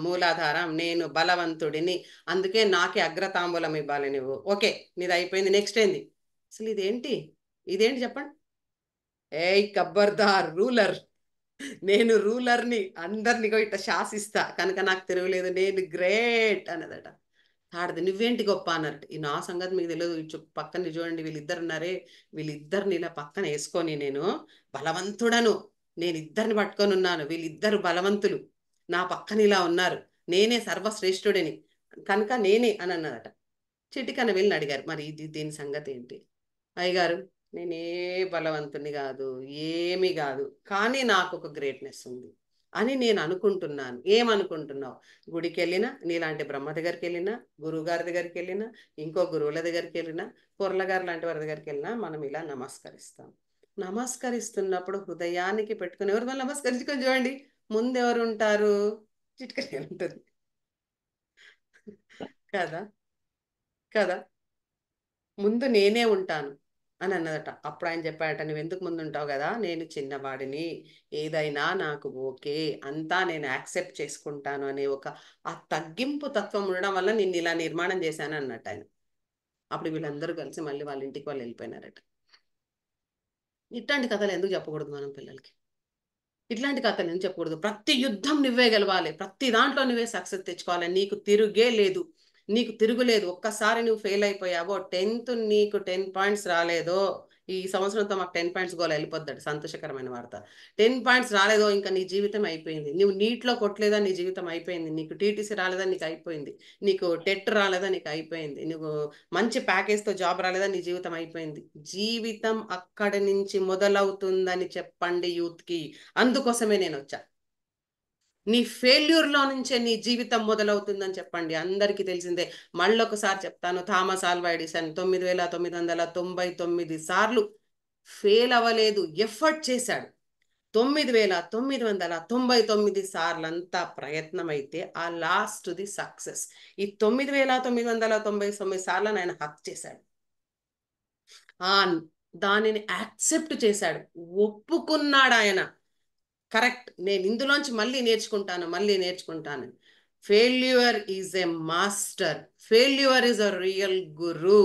మూలాధారం, నేను బలవంతుడిని, అందుకే నాకే అగ్రతాంబూలం ఇవ్వాలి నువ్వు. ఓకే, నీది అయిపోయింది, నెక్స్ట్ ఏంది? అసలు ఇదేంటి చెప్పండి. ఏయ్ ఖబర్దార్, రూలర్, నేను రూలర్ని, అందరిని ఇట్లా శాసిస్తా కనుక నాకు తిరగలేదు, నేను గ్రేట్ అన్నదట. ఆడది నువ్వేంటి గొప్ప అన్నారట. ఈ నా సంగతి మీకు తెలియదు, పక్కన చూడండి వీళ్ళిద్దరు ఉన్నారే, వీళ్ళిద్దరిని ఇలా పక్కన వేసుకొని నేను బలవంతుడను, నేను ఇద్దరిని పట్టుకొని ఉన్నాను, వీళ్ళిద్దరు బలవంతులు నా పక్కన ఇలా ఉన్నారు, నేనే సర్వశ్రేష్ఠుడిని కనుక నేనే అని అన్నదట. చిటికన వెళ్ళి అడిగారు, మరి దీని సంగతి ఏంటి? అయ్యగారు, నేనే బలవంతుని కాదు, ఏమి కాదు, కానీ నాకు ఒక గ్రేట్నెస్ ఉంది అని నేను అనుకుంటున్నాను. ఏమనుకుంటున్నావు? గుడికి వెళ్ళినా, నీలాంటి బ్రహ్మ దగ్గరికి వెళ్ళినా, గురువు గారి దగ్గరికి వెళ్ళినా, ఇంకో గురువుల దగ్గరికి వెళ్ళినా, పొర్లగారు లాంటి వారి దగ్గరికి వెళ్ళినా మనం ఇలా నమస్కరిస్తాం. నమస్కరిస్తున్నప్పుడు హృదయానికి పెట్టుకుని ఎవరు మనం నమస్కరించుకొని చూడండి, ముందు ఎవరు ఉంటారు? చిటికనే ఉంటుంది కదా కదా, ముందు నేనే ఉంటాను అని అన్నదట. అప్పుడు ఆయన చెప్పాడట, నువ్వు ఎందుకు ముందు ఉంటావు కదా, నేను చిన్నవాడిని, ఏదైనా నాకు ఓకే, అంతా నేను యాక్సెప్ట్ చేసుకుంటాను అనే ఆ తగ్గింపు తత్వం ఉండడం వల్ల నిన్ను ఇలా నిర్మాణం చేశాను అన్నట్టు ఆయన. అప్పుడు వీళ్ళందరూ కలిసి మళ్ళీ వాళ్ళ ఇంటికి వాళ్ళు వెళ్ళిపోయినారట. ఇట్లాంటి కథలు ఎందుకు చెప్పకూడదు మనం పిల్లలకి? ఇట్లాంటి కథలు ఎందుకు చెప్పకూడదు? ప్రతి యుద్ధం నువ్వే గెలవాలి, ప్రతి దాంట్లో నువ్వే సక్సెస్ తెచ్చుకోవాలి, నీకు తిరుగే లేదు, నీకు తిరుగులేదు. ఒక్కసారి నువ్వు ఫెయిల్ అయిపోయావో, 10th నీకు 10 పాయింట్స్ రాలేదో, ఈ సంవత్సరంతో మాకు 10 పాయింట్స్ గోల్ వెళ్ళిపోద్దాడు, సంతోషకరమైన వార్త. 10 పాయింట్స్ రాలేదో ఇంకా నీ జీవితం అయిపోయింది. నువ్వు నీట్లో కొట్టలేదా నీ జీవితం అయిపోయింది, నీకు టీటీసీ రాలేదా నీకు అయిపోయింది, నీకు టెట్ రాలేదా నీకు అయిపోయింది, నువ్వు మంచి ప్యాకేజ్తో జాబ్ రాలేదా నీ జీవితం అయిపోయింది. జీవితం అక్కడి నుంచి మొదలవుతుందని చెప్పండి యూత్కి, అందుకోసమే నేను వచ్చా. నీ ఫెయిల్యూర్లో నుంచే నీ జీవితం మొదలవుతుందని చెప్పండి. అందరికీ తెలిసిందే, మళ్ళొకసారి చెప్తాను, థామస్ ఆల్వా ఎడిసన్ 9999 సార్లు ఫెయిల్ అవ్వలేదు, ఎఫర్ట్ చేశాడు. 9999 సార్లంతా ప్రయత్నం అయితే ఆ లాస్ట్ది సక్సెస్. ఈ 9999 సార్లు ఆయన హక్ చేశాడు, దానిని యాక్సెప్ట్ చేశాడు, ఒప్పుకున్నాడు ఆయన. కరెక్ట్, నేను ఇందులోంచి మళ్ళీ నేర్చుకుంటాను. Failure is a master, failure is a real guru.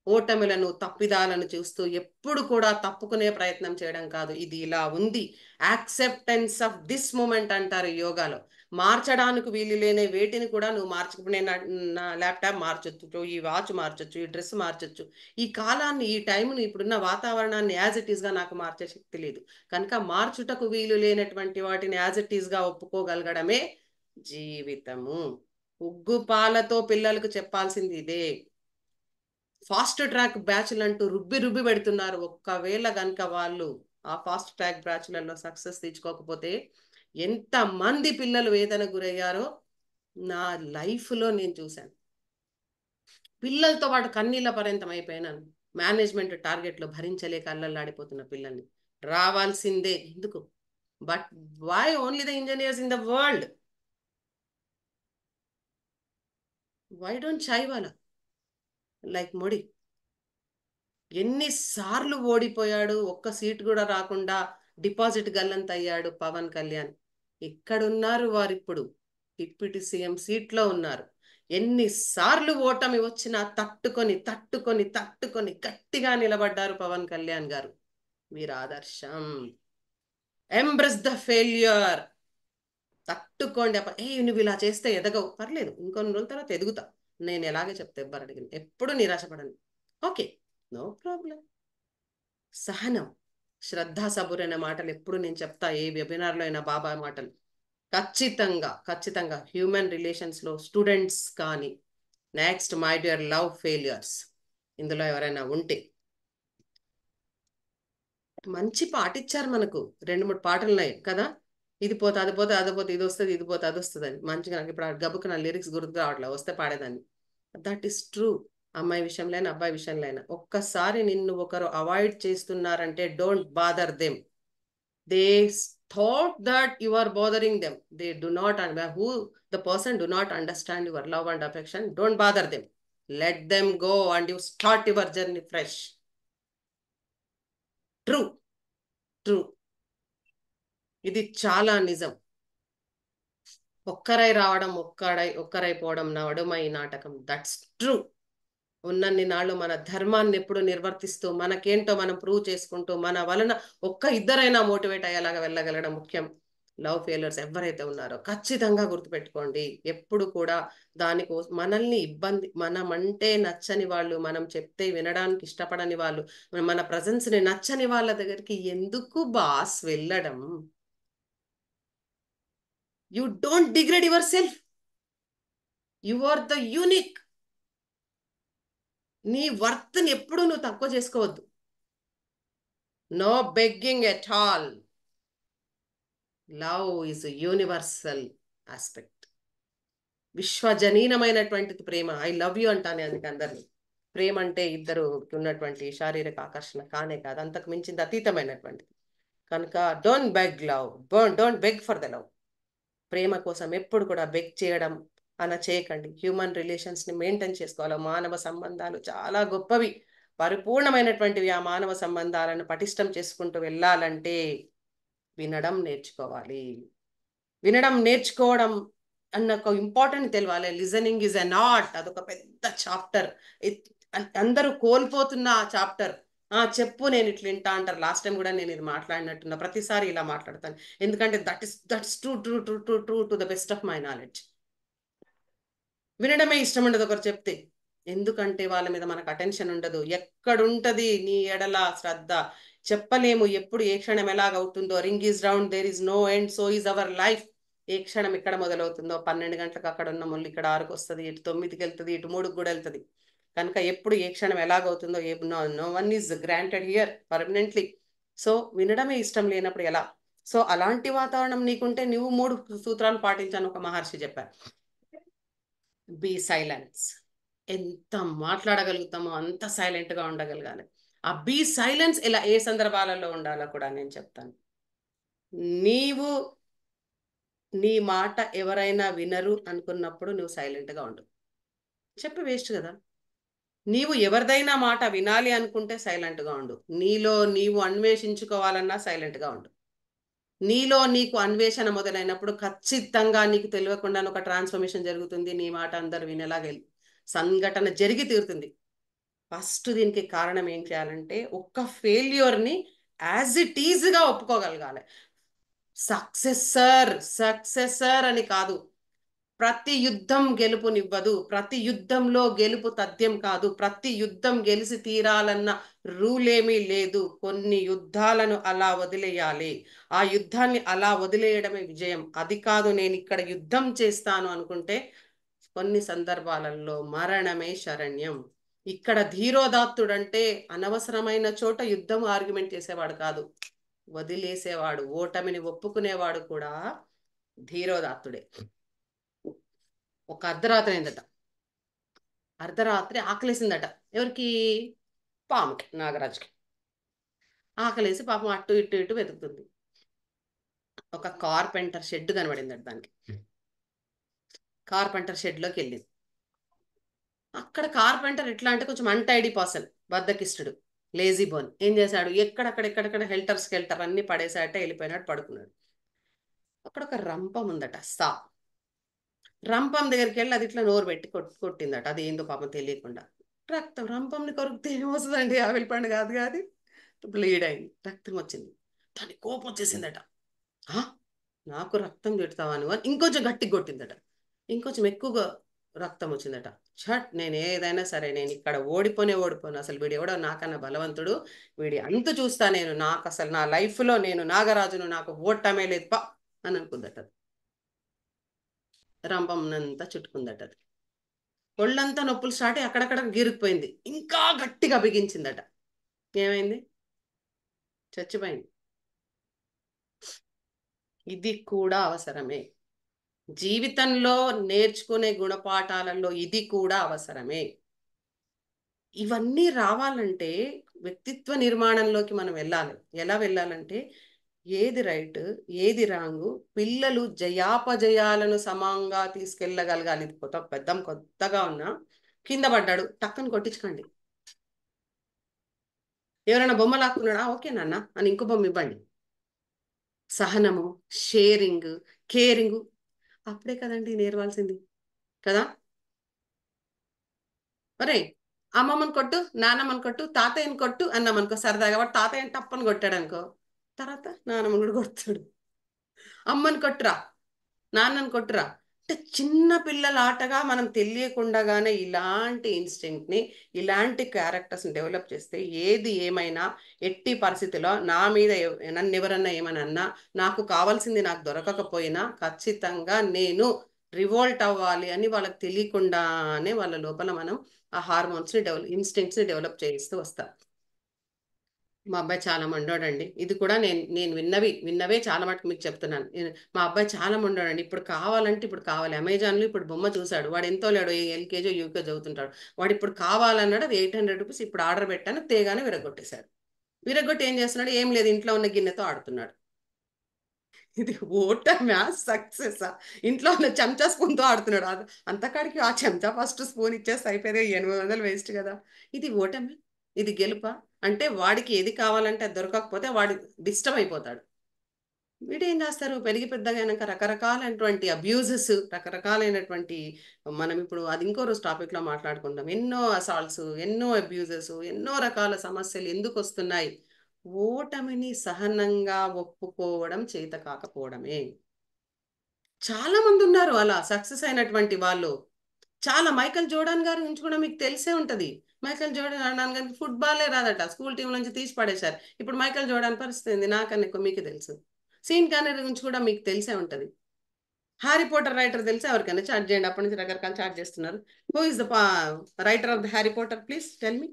ఓటమిలను, తప్పిదాలను చూస్తూ ఎప్పుడు కూడా తప్పుకునే ప్రయత్నం చేయడం కాదు. ఇది ఇలా ఉంది, యాక్సెప్టెన్స్ ఆఫ్ దిస్ మూమెంట్ అంటారు యోగాలో. మార్చడానికి వీలు లేని వేటిని కూడా నువ్వు మార్చకపోతే, నేను నా ల్యాప్టాప్ మార్చొచ్చు, ఈ వాచ్ మార్చొచ్చు, ఈ డ్రెస్ మార్చొచ్చు, ఈ కాలాన్ని, ఈ టైంని, ఇప్పుడున్న వాతావరణాన్ని యాజ్ ఇట్ ఈస్గా నాకు మార్చే శక్తి లేదు కనుక మార్చుటకు వీలు లేనటువంటి వాటిని యాజ్ ఇట్ ఈస్గా ఒప్పుకోగలగడమే జీవితము. ఉగ్గుపాలతో పిల్లలకు చెప్పాల్సింది ఇదే. ఫాస్ట్ ట్రాక్ బ్యాచ్లు అంటూ రుబ్బి పెడుతున్నారు. ఒక్కవేళ కనుక వాళ్ళు ఆ ఫాస్ట్ ట్రాక్ బ్యాచ్లలో సక్సెస్ తెచ్చుకోకపోతే ఎంతమంది పిల్లలు వేదన గురయ్యారో నా లైఫ్లో నేను చూశాను. పిల్లలతో పాటు కన్నీళ్ళ పర్యంతం అయిపోయినాను. మేనేజ్మెంట్ టార్గెట్లు భరించలేక అల్లల్లాడిపోతున్న పిల్లల్ని రావాల్సిందే. ఎందుకు? But why only the engineers in the world? Why don't chaiwala like Modi? ఎన్నిసార్లు ఓడిపోయాడు, ఒక్క సీట్ కూడా రాకుండా డిపాజిట్ గల్లంత అయ్యాడు పవన్ కళ్యాణ్. ఎక్కడున్నారు వారు ఇప్పుడు? డిప్యూటీ సీఎం సీట్లో ఉన్నారు. ఎన్నిసార్లు ఓటమి వచ్చినా తట్టుకొని తట్టుకొని తట్టుకొని గట్టిగా నిలబడ్డారు పవన్ కళ్యాణ్ గారు. మీరు ఆదర్శం. Embrace the failure. తట్టుకోండి. నువ్వు ఇలా చేస్తే ఎదగవు, పర్లేదు, ఇంకొన్ని రోజుల తర్వాత ఎదుగుతా, నేను ఎలాగే చెప్తే ఎవ్వరు అడిగిన, ఎప్పుడు నిరాశపడను. Okay, no problem. సహనం, శ్రద్ధ, సబుర్ అనే మాటలు ఎప్పుడు నేను చెప్తా, ఏ వెబినార్లో అయినా బాబా మాటలు ఖచ్చితంగా ఖచ్చితంగా హ్యూమన్ రిలేషన్స్లో స్టూడెంట్స్ కానీ, next my dear love failures, ఇందులో ఎవరైనా ఉంటే మంచి పాట ఇచ్చారు మనకు, 2-3 పాటలు ఉన్నాయి కదా, ఇది పోతే అది పోతే అది పోతే ఇది వస్తుంది, ఇది పోతే అది వస్తుంది అని. మంచిగా నాకు ఇప్పుడు గబుకు నా లిరిక్స్ గుర్తు రావట్లేదు, వస్తే పాడేదాన్ని. That is true. అమ్మాయి విషయంలో అయినా అబ్బాయి విషయంలో అయినా ఒక్కసారి నిన్ను ఒకరు అవాయిడ్ చేస్తున్నారంటే don't bother them. They thought that you are bothering them. They do not who the person do not understand your love and affection. Don't bother them. Let them go and you start your journey fresh. True true. ఇది చాలా నిజం. ఒక్కరై రావడం ఒక్కరైపోవడం నవడమై నాటకం. That's true. ఉన్నన్ని నాళ్ళు మన ధర్మాన్ని ఎప్పుడు నిర్వర్తిస్తూ మనకేంటో మనం ప్రూవ్ చేసుకుంటూ మన వలన ఇద్దరైనా మోటివేట్ అయ్యేలాగా వెళ్ళగలగడం ముఖ్యం. లవ్ ఫెయిలర్స్ ఎవరైతే ఉన్నారో ఖచ్చితంగా గుర్తుపెట్టుకోండి, ఎప్పుడు కూడా దానికోసం మనల్ని మనమంటే నచ్చని వాళ్ళు, మనం చెప్తే వినడానికి ఇష్టపడని వాళ్ళు, మన ప్రజెన్స్ని నచ్చని వాళ్ళ దగ్గరికి ఎందుకు బాస్ వెళ్ళడం? You don't degrade yourself. You are the unique. నీ వర్త్ని ఎప్పుడు నువ్వు తక్కువ చేసుకోవద్దు. No begging at all. Love is universal aspect. విశ్వజనీనమైనటువంటిది ప్రేమ. ఐ లవ్ యూ అంటాను అందుకే అందరినీ. ప్రేమ అంటే ఇద్దరు ఉన్నటువంటి శారీరక ఆకర్షణ కానే కాదు, అంతకు మించింది అతీతమైనటువంటిది. కనుక don't beg love, don't beg for the love. ప్రేమ కోసం ఎప్పుడు కూడా బెగ్ చేయడం అలా చేయకండి. హ్యూమన్ రిలేషన్స్ని మెయింటైన్ చేసుకోవాలి. మానవ సంబంధాలు చాలా గొప్పవి, పరిపూర్ణమైనటువంటివి. ఆ మానవ సంబంధాలను పటిష్టం చేసుకుంటూ వెళ్ళాలంటే వినడం నేర్చుకోవాలి. వినడం నేర్చుకోవడం అన్న ఒక ఇంపార్టెంట్ తెలవాలి. Listening is an art. అదొక పెద్ద చాప్టర్, అందరూ కోల్పోతున్న ఆ చాప్టర్. చెప్పు, నేను ఇట్లా వింటా అంటారు. లాస్ట్ టైం కూడా నేను ఇది మాట్లాడినట్టున్నా, ప్రతిసారి ఇలా మాట్లాడతాను, ఎందుకంటే that's true true true true true to the best of my knowledge. వినడమే ఇష్టం ఉండదు ఒకరు చెప్తే, ఎందుకంటే వాళ్ళ మీద మనకు అటెన్షన్ ఉండదు. ఎక్కడుంటది నీ ఎడల శ్రద్ధ చెప్పలేము. ఎప్పుడు ఏ క్షణం ఎలాగవుతుందో. Ring is round, there is no end, so is our life. ఏ క్షణం ఎక్కడ మొదలవుతుందో, 12 గంటలకు అక్కడ ఉన్న ముళ్ళు ఇక్కడ 6కి వస్తుంది, ఇటు 9కి వెళ్తుంది, ఇటు 3కి కూడా వెళ్తుంది. కనుక ఎప్పుడు ఏ క్షణం ఎలాగవుతుందో, no one is granted here permanently. So వినడమే ఇష్టం లేనప్పుడు ఎలా? సో అలాంటి వాతావరణం నీకుంటే నువ్వు 3 సూత్రాలు పాటించాను ఒక మహర్షి చెప్పారు. Be silence. ఎంత మాట్లాడగలుగుతామో అంత సైలెంట్గా ఉండగలగాలి. ఆ బీ సైలెన్స్ ఇలా ఏ సందర్భాలలో ఉండాలో కూడా నేను చెప్తాను. నీ మాట ఎవరైనా వినరు అనుకున్నప్పుడు నువ్వు సైలెంట్గా ఉండు. చెప్పి వేస్ట్ కదా. నీవు ఎవరిదైనా మాట వినాలి అనుకుంటే సైలెంట్గా ఉండు. నీలో నీవు అన్వేషించుకోవాలన్నా సైలెంట్గా ఉండు. నీలో నీకు అన్వేషణ మొదలైనప్పుడు ఖచ్చితంగా నీకు తెలియకుండా ఒక ట్రాన్స్ఫర్మేషన్ జరుగుతుంది. నీ మాట అందరు వినేలాగా సంఘటన జరిగి తీరుతుంది. ఫస్ట్ దీనికి కారణం ఏం చేయాలంటే, ఒక్క ఫెయిల్యూర్ని యాజ్ ఇట్ ఈజ్గా ఒప్పుకోగలగాలి. సక్సెసర్ అని కాదు. ప్రతి యుద్ధం గెలుపునివ్వదు. ప్రతి యుద్ధంలో గెలుపు తథ్యం కాదు. ప్రతి యుద్ధం గెలిచి తీరాలన్న రూల్ ఏమీ లేదు. కొన్ని యుద్ధాలను అలా వదిలేయాలి. ఆ యుద్ధాన్ని అలా వదిలేయడమే విజయం. అది కాదు నేను ఇక్కడ యుద్ధం చేస్తాను అనుకుంటే కొన్ని సందర్భాలలో మరణమే శరణ్యం. ఇక్కడ ధీరోదాత్తుడంటే అనవసరమైన చోట యుద్ధం ఆర్గ్యుమెంట్ చేసేవాడు కాదు, వదిలేసేవాడు. ఓటమిని ఒప్పుకునేవాడు కూడా ధీరోదాత్తుడే. ఒక అర్ధరాత్రి అయిందట. అర్ధరాత్రి ఆకలేసిందట. ఎవరికి? పాముకి, నాగరాజుకి. ఆకలేసి పాపం అటు ఇటు ఇటు వెతుకుతుంది. ఒక కార్పెంటర్ షెడ్ కనబడిందట దానికి. కార్పెంటర్ షెడ్లోకి వెళ్ళింది. అక్కడ కార్పెంటర్ ఎట్లా అంటే కొంచెం అన్టైడీ పర్సన్, బద్దకిస్తుడు, లేజీ బోన్. ఏం చేశాడు? ఎక్కడెక్కడ హెల్టర్ స్కెల్టర్ అన్ని పడేసాట, వెళ్ళిపోయినాడు, పడుకున్నాడు. అక్కడ ఒక రంపం ఉందట, రంపం దగ్గరికి వెళ్ళి అది ఇట్లా నోరు పెట్టి కొట్టిందట. అది ఏందో పాపం తెలియకుండా. రక్తం. రంపంని కొరికితే ఏమొస్తుందండి? ఆవిల పండు కాదు కాదు, బ్లీడ్ అయింది, రక్తం వచ్చింది. దానికి కోపం వచ్చేసిందట. నాకు రక్తం పెడతావా నువ్వు అని ఇంకొంచెం గట్టిగా కొట్టిందట. ఇంకొంచెం ఎక్కువగా రక్తం వచ్చిందట. షట్, నేను ఏదైనా సరే నేను ఇక్కడ ఓడిపోను, అసలు వీడు ఎవడో నాకన్నా బలవంతుడు, వీడి అంతు చూస్తా నేను, నాకు అసలు నా లైఫ్లో నేను నాగరాజును, నాకు ఓటమే లేదు పా అని అనుకుందట. రంపంనంతా చుట్టుకుందట. అది ఒళ్ళంతా నొప్పులు స్టార్ట్ అయ్యి అక్కడక్కడ గీరుకుపోయింది. ఇంకా గట్టిగా బిగించిందట. ఏమైంది? చచ్చిపోయింది. ఇది కూడా అవసరమే. జీవితంలో నేర్చుకునే గుణపాఠాలలో ఇది కూడా అవసరమే. ఇవన్నీ రావాలంటే వ్యక్తిత్వ నిర్మాణంలోకి మనం వెళ్ళాలి. ఎలా వెళ్ళాలంటే ఏది రైట్, ఏది రాంగు, పిల్లలు జయాపజయాలను సమంగా తీసుకెళ్ళగలగాలి. ఇది కొత్తగా ఉన్నా కింద పడ్డాడు, టక్కుని కొట్టించుకోండి. ఎవరైనా బొమ్మ లాక్కున్నాడా, ఓకే నాన్న అని ఇంకో బొమ్మ ఇవ్వండి. సహనము, షేరింగ్, కేరింగ్ అప్పుడే కదండి నేర్వాల్సింది కదా. ఒరే, అమ్మమ్మని కొట్టు, నాన్నమ్మని కొట్టు, తాతయ్యని కొట్టు అన్నామనుకో సరదాగా, వాడు తాతయ్యని టప్పని కొట్టాడు అనుకో, తర్వాత నాన్నమ్మని కూడా కొడతాడు. అమ్మని కొట్టురా, నాన్నని కొట్టురా అంటే చిన్న పిల్లల ఆటగా మనం తెలియకుండానే ఇలాంటి ఇన్స్టింక్ట్ని, ఇలాంటి క్యారెక్టర్స్ని డెవలప్ చేస్తే ఏది ఏమైనా ఎట్టి పరిస్థితిలో నా మీద నన్ను ఎవరన్నా ఏమని అన్నా, నాకు కావాల్సింది నాకు దొరకకపోయినా ఖచ్చితంగా నేను రివోల్ట్ అవ్వాలి అని వాళ్ళకి తెలియకుండానే వాళ్ళ లోపల మనం ఆ హార్మోన్స్ని ఇన్స్టింక్ట్స్ని డెవలప్ చేయిస్తూ వస్తాం. మా అబ్బాయి చాలా మండోడండి. ఇది కూడా నేను విన్నవే చాలా మటుకు మీకు చెప్తున్నాను. మా అబ్బాయి చాలా మండోడండి. ఇప్పుడు కావాలి. అమెజాన్లో ఇప్పుడు బొమ్మ చూశాడు. వాడు ఎంతో లేడు, ఎల్కేజీ యూకేజీ చదువుతుంటాడు. వాడు ఇప్పుడు కావాలన్నాడు. అది 800 రూపీస్ ఇప్పుడు ఆర్డర్ పెట్టాను. తేగానే విరగొట్టేశాడు. విరగొట్టి ఏం చేస్తున్నాడు? ఏం లేదు, ఇంట్లో ఉన్న గిన్నెతో ఆడుతున్నాడు. ఇది ఓటమా సక్సెసా? ఇంట్లో ఉన్న చెంచా స్పూన్తో ఆడుతున్నాడు. అంతకాడికి ఆ చెంచా ఫస్ట్ స్పూన్ ఇచ్చేస్తే అయిపోయేది, 800 వేస్ట్ కదా. ఇది ఓటమే, ఇది గెలుపా? అంటే వాడికి ఏది కావాలంటే అది దొరకకపోతే వాడు డిస్టర్బ్ అయిపోతాడు. వీడు ఏం చేస్తారు? పెరిగి పెద్దగా అయినాక రకరకాలైనటువంటి అబ్యూజెస్, రకరకాలైనటువంటి, మనం ఇప్పుడు అది ఇంకో రోజు టాపిక్లో మాట్లాడుకుందాం. ఎన్నో అసాల్ట్స్, ఎన్నో అబ్యూజెస్, ఎన్నో రకాల సమస్యలు ఎందుకు వస్తున్నాయి? ఓటమిని సహనంగా ఒప్పుకోవడం చేత కాకపోవడమే. చాలా మంది ఉన్నారు అలా సక్సెస్ అయినటువంటి వాళ్ళు. చాలా. మైకల్ జోర్డాన్ గారి గురించి కూడా మీకు తెలిసే ఉంటది. మైకల్ జోర్డాన్ గారికి ఫుట్బాలే రాదట, స్కూల్ టీం నుంచి తీసి పడేశారు. ఇప్పుడు మైకల్ జోర్డాన్ పరిస్థితి ఏంది? నాకన్నా ఎక్కువ మీకు తెలుసు. సీన్ కానరీ గురించి కూడా మీకు తెలిసే ఉంటది. హ్యారీ పోటర్ రైటర్ తెలుసా ఎవరికైనా? చార్జ్ చేయండి. అప్పటి నుంచి రకరకాల చార్జ్ చేస్తున్నారు. Who is the writer of the Harry Potter? Please tell me.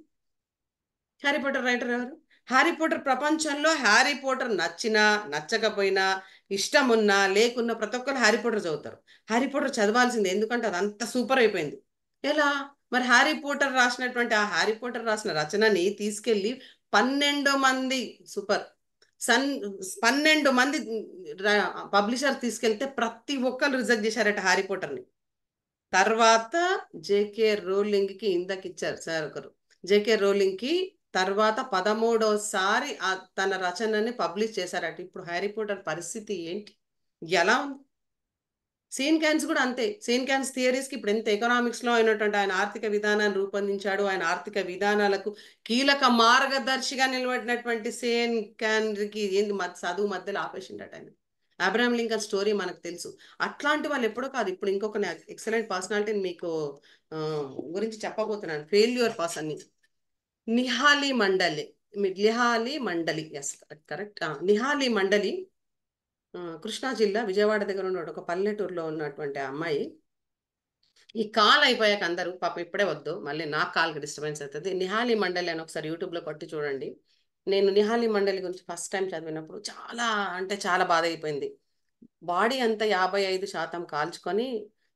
Harry Potter writer ఎవరు? హ్యారీ పోటర్ ప్రపంచంలో హ్యారీ పోటర్ నచ్చినా నచ్చకపోయినా, ఇష్టం ఉన్నా లేకున్నా ప్రతి ఒక్కరు హ్యారీ పోటర్ చదువుతారు. హ్యారీ పోటర్ చదవాల్సింది, ఎందుకంటే అది అంత సూపర్ అయిపోయింది. ఎలా మరి? హ్యారీ పోటర్ రాసినటువంటి ఆ హ్యారీ పోటర్ రాసిన రచనని తీసుకెళ్ళి 12 మంది 12 మంది పబ్లిషర్ తీసుకెళ్తే ప్రతి ఒక్కరు రిజెక్ట్ చేశారట హ్యారీ పోటర్ని. తర్వాత జేకే రోలింగ్కి ఇందకిచ్చారు సార్ ఒకరు. జేకే రోలింగ్కి తర్వాత 13వసారి తన రచనని పబ్లిష్ చేశారట. ఇప్పుడు హ్యారీ పోటర్ పరిస్థితి ఏంటి, ఎలా ఉంది? సీన్ క్యాన్స్ కూడా అంతే. సీన్ క్యాన్స్ థియరీస్కి ఇప్పుడు ఎంత ఎకనామిక్స్లో అయినటువంటి ఆయన ఆర్థిక విధానాన్ని రూపొందించాడు. ఆయన ఆర్థిక విధానాలకు కీలక మార్గదర్శిగా నిలబడినటువంటి సీన్ క్యాన్కి ఏంది చదువు మధ్యలో ఆపేసిండట ఆయన. అబ్రహాం లింకన్ స్టోరీ మనకు తెలుసు. అట్లాంటి వాళ్ళు ఎప్పుడో కాదు, ఇప్పుడు ఇంకొక ఎక్సలెంట్ పర్సనాలిటీని మీకు గురించి చెప్పబోతున్నాను. ఫెయిల్యూర్ పర్సన్, నిహాలి మండలి. Yes correct. నిహాలి మండలి కృష్ణా జిల్లా విజయవాడ దగ్గర ఉన్న ఒక పల్లెటూరులో ఉన్నటువంటి అమ్మాయి. ఈ కాల్ అయిపోయాక అందరూ పాపం ఇప్పుడే వద్దు, మళ్ళీ నాకు కాల్కి డిస్టర్బెన్స్ అవుతుంది. నిహాలి మండలి అని ఒకసారి యూట్యూబ్లో కొట్టి చూడండి. నేను నిహాలి మండలి గురించి ఫస్ట్ టైం చదివినప్పుడు చాలా అంటే చాలా బాధ అయిపోయింది. బాడీ అంతా 55% కాల్చుకొని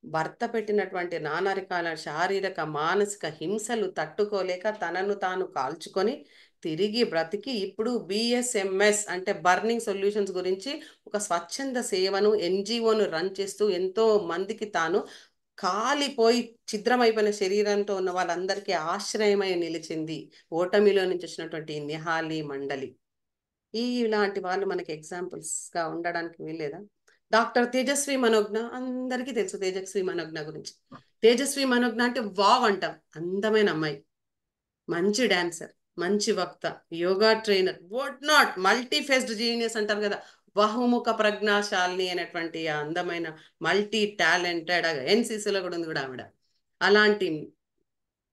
భర్త పెట్టినటువంటి నానా రకాల శారీరక మానసిక హింసలు తట్టుకోలేక తనను తాను కాల్చుకొని తిరిగి బ్రతికి ఇప్పుడు BSMS అంటే బర్నింగ్ సొల్యూషన్స్ గురించి ఒక స్వచ్ఛంద సేవను, NGOను రన్ చేస్తూ ఎంతో మందికి తాను కాలిపోయి ఛిద్రమైపోయిన శరీరంతో ఉన్న వాళ్ళందరికీ ఆశ్రయమై నిలిచింది ఓటమిలో నుంచి వచ్చినటువంటి నిహాలి మండలి. ఇలాంటి వాళ్ళు మనకి ఎగ్జాంపుల్స్గా ఉండడానికి వీల్లేదా? డాక్టర్ తేజస్వి మనోజ్ఞ, అందరికీ తెలుసు తేజస్వి మనోజ్ఞ గురించి. తేజస్వి మనోజ్ఞ అంటే వావ్ అంటాం. అందమైన అమ్మాయి, మంచి డాన్సర్, మంచి వక్త, yoga trainer, what not, multi faced genius అంటారు కదా, బహుముఖ ప్రజ్ఞాశాలిని అనేటువంటి ఆ అందమైన మల్టీ టాలెంటెడ్, ఎన్సీసీలో కూడా ఉంది కూడా ఆవిడ. అలాంటి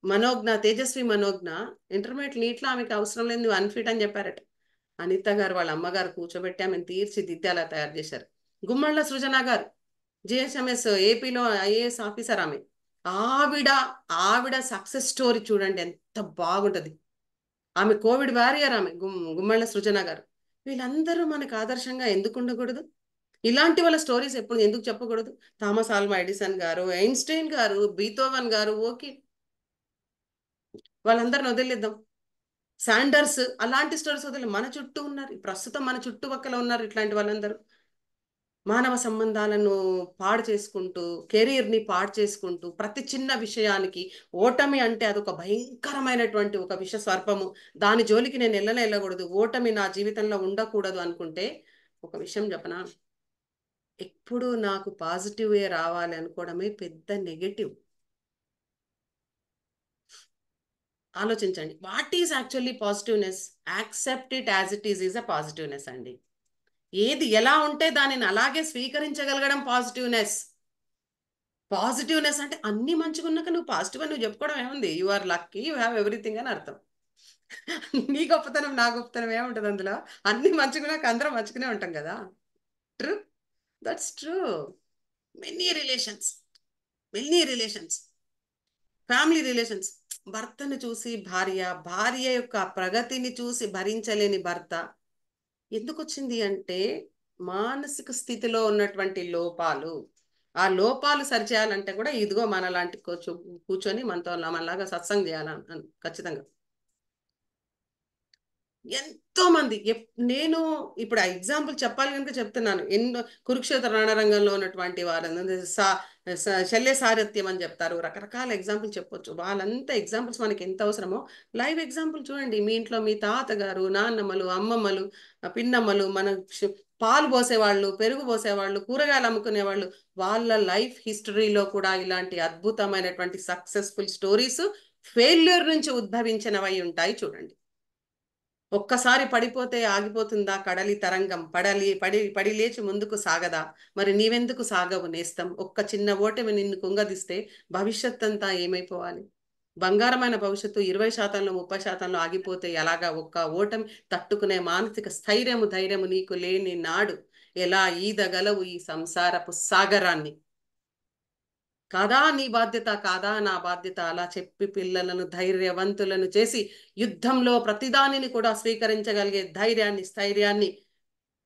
మనోజ్ఞ, తేజస్వి మనోజ్ఞ ఇంటర్మీడియట్ నీట్లో ఆమెకు అవసరం లేదు, నువ్వు అన్ఫిట్ అని చెప్పారట. అనిత గారు వాళ్ళ అమ్మగారు కూర్చోబెట్టి ఆమెను తీర్చిదిద్ది అలా తయారు చేశారు. గుమ్మళ్ళ సృజన గారు జిహెచ్ఎంఎస్ ఏపీలో ఐఏఎస్ ఆఫీసర్ ఆమె. ఆవిడ ఆవిడ సక్సెస్ స్టోరీ చూడండి ఎంత బాగుంటది. ఆమె కోవిడ్ వారియర్, ఆమె గుమ్మళ్ళ సృజన గారు. వీళ్ళందరూ మనకు ఆదర్శంగా ఎందుకు ఉండకూడదు? ఇలాంటి వాళ్ళ స్టోరీస్ ఎప్పుడు ఎందుకు చెప్పకూడదు? థామస్ ఆల్వా ఎడిసన్ గారు, ఐన్స్టైన్ గారు, బీథోవన్ గారు, ఓకే, వాళ్ళందరిని వదిలేద్దాం. శాండర్స్, అలాంటి స్టోరీస్ వదిలే, మన చుట్టూ ఉన్నారు, ప్రస్తుతం మన చుట్టుపక్కల ఉన్నారు ఇట్లాంటి వాళ్ళందరూ. మానవ సంబంధాలను పాడు చేసుకుంటూ, కెరీర్ని పాడు చేసుకుంటూ, ప్రతి చిన్న విషయానికి ఓటమి అంటే అదొక భయంకరమైనటువంటి ఒక విష స్వర్పము, దాని జోలికి నేను వెళ్ళకూడదు, ఓటమి నా జీవితంలో ఉండకూడదు అనుకుంటే, ఒక విషయం చెప్పనా, ఎప్పుడు నాకు పాజిటివే రావాలి అనుకోవడమే పెద్ద నెగటివ్. ఆలోచించండి, what is actually positiveness? Accept it as it is a positiveness అండి. ఏది ఎలా ఉంటే దానిని అలాగే స్వీకరించగలగడం పాజిటివ్నెస్. పాజిటివ్నెస్ అంటే అన్ని మంచిగా ఉన్నాక నువ్వు పాజిటివ్ అని నువ్వు చెప్పుకోవడం ఏముంది? You are lucky, you have everything అని అర్థం. నీ గొప్పతనం నా గొప్పతనం ఏముంటుంది అందులో? అన్ని మంచిగా ఉన్నాక అందరం మంచిగానే ఉంటాం కదా. True, that's true. Many relations, family relations, భర్తను చూసి భార్య, భార్య యొక్క ప్రగతిని చూసి భరించలేని భర్త. ఎందుకు వచ్చింది అంటే మానసిక స్థితిలో ఉన్నటువంటి లోపాలు. ఆ లోపాలు సరిచేయాలంటే కూడా ఇదిగో మనలాంటి కూర్చొని మనతో మనలాగా సత్సంగం చేయాలని ఖచ్చితంగా. ఎంతో మంది, నేను ఇప్పుడు ఆ ఎగ్జాంపుల్ చెప్పాలి కనుక చెప్తున్నాను. ఎన్నో కురుక్షేత్ర రణరంగంలో ఉన్నటువంటి వారు, శల్య సారథ్యం అని చెప్తారు, రకరకాల ఎగ్జాంపుల్ చెప్పొచ్చు. వాళ్ళంతా ఎగ్జాంపుల్స్ మనకి ఎంత అవసరమో లైవ్ ఎగ్జాంపుల్ చూడండి. మీ ఇంట్లో మీ తాతగారు, నాన్నమ్మలు, అమ్మమ్మలు, పిన్నమ్మలు, మన పాలు పోసేవాళ్ళు, పెరుగు పోసేవాళ్ళు, కూరగాయలు అమ్ముకునేవాళ్ళు, వాళ్ళ లైఫ్ హిస్టరీలో కూడా ఇలాంటి అద్భుతమైనటువంటి సక్సెస్ఫుల్ స్టోరీస్ ఫెయిల్యూర్ నుంచి ఉద్భవించినవై ఉంటాయి. చూడండి, ఒక్కసారి పడిపోతే ఆగిపోతుందా కడలి తరంగం? పడి లేచి ముందుకు సాగదా? మరి నీవెందుకు సాగవు నేస్తం? ఒక్క చిన్న ఓటమి నిన్ను కుంగదిస్తే భవిష్యత్ అంతా ఏమైపోవాలి? బంగారమైన భవిష్యత్తు 20%, 30% ఆగిపోతే ఎలాగా? ఒక్క ఓటమి తట్టుకునే మానసిక ధైర్యము నీకు లేని నాడు ఎలా ఈదగలవు ఈ సంసారపు సాగరాన్ని? కాదా నీ బాధ్యత, కాదా నా బాధ్యత? అలా చెప్పి పిల్లలను ధైర్యవంతులను చేసి యుద్ధంలో ప్రతిదానిని కూడా స్వీకరించగలిగే ధైర్యాన్ని, స్థైర్యాన్ని,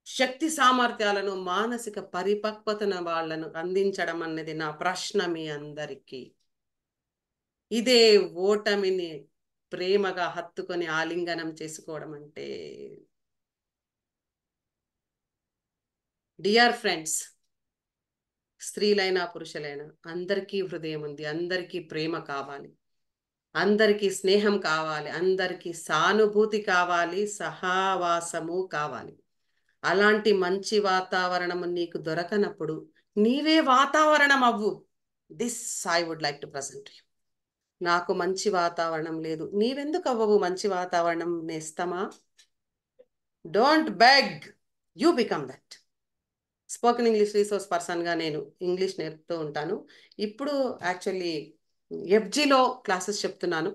శక్తి సామర్థ్యాలను, మానసిక పరిపక్వతను వాళ్ళను అందించడం అన్నది నా ప్రశ్న మీ అందరికీ. ఇదే ఓటమిని ప్రేమగా హత్తుకొని ఆలింగనం చేసుకోవడం అంటే. డియర్ ఫ్రెండ్స్, స్త్రీలైనా పురుషులైనా అందరికీ హృదయం ఉంది, అందరికీ ప్రేమ కావాలి, అందరికీ స్నేహం కావాలి, అందరికీ సానుభూతి కావాలి, సహవాసము కావాలి. అలాంటి మంచి వాతావరణము నీకు దొరకనప్పుడు నీవే వాతావరణం అవ్వు. This I would like to present you. నాకు మంచి వాతావరణం లేదు, నీవెందుకు అవ్వవు మంచి వాతావరణం నేస్తమా? Don't beg, you become that. Spoken English resource పర్సన్గా నేను ఇంగ్లీష్ నేర్పుతూ ఉంటాను. ఇప్పుడు యాక్చువల్లీ ఎఫ్జిలో క్లాసెస్ చెప్తున్నాను.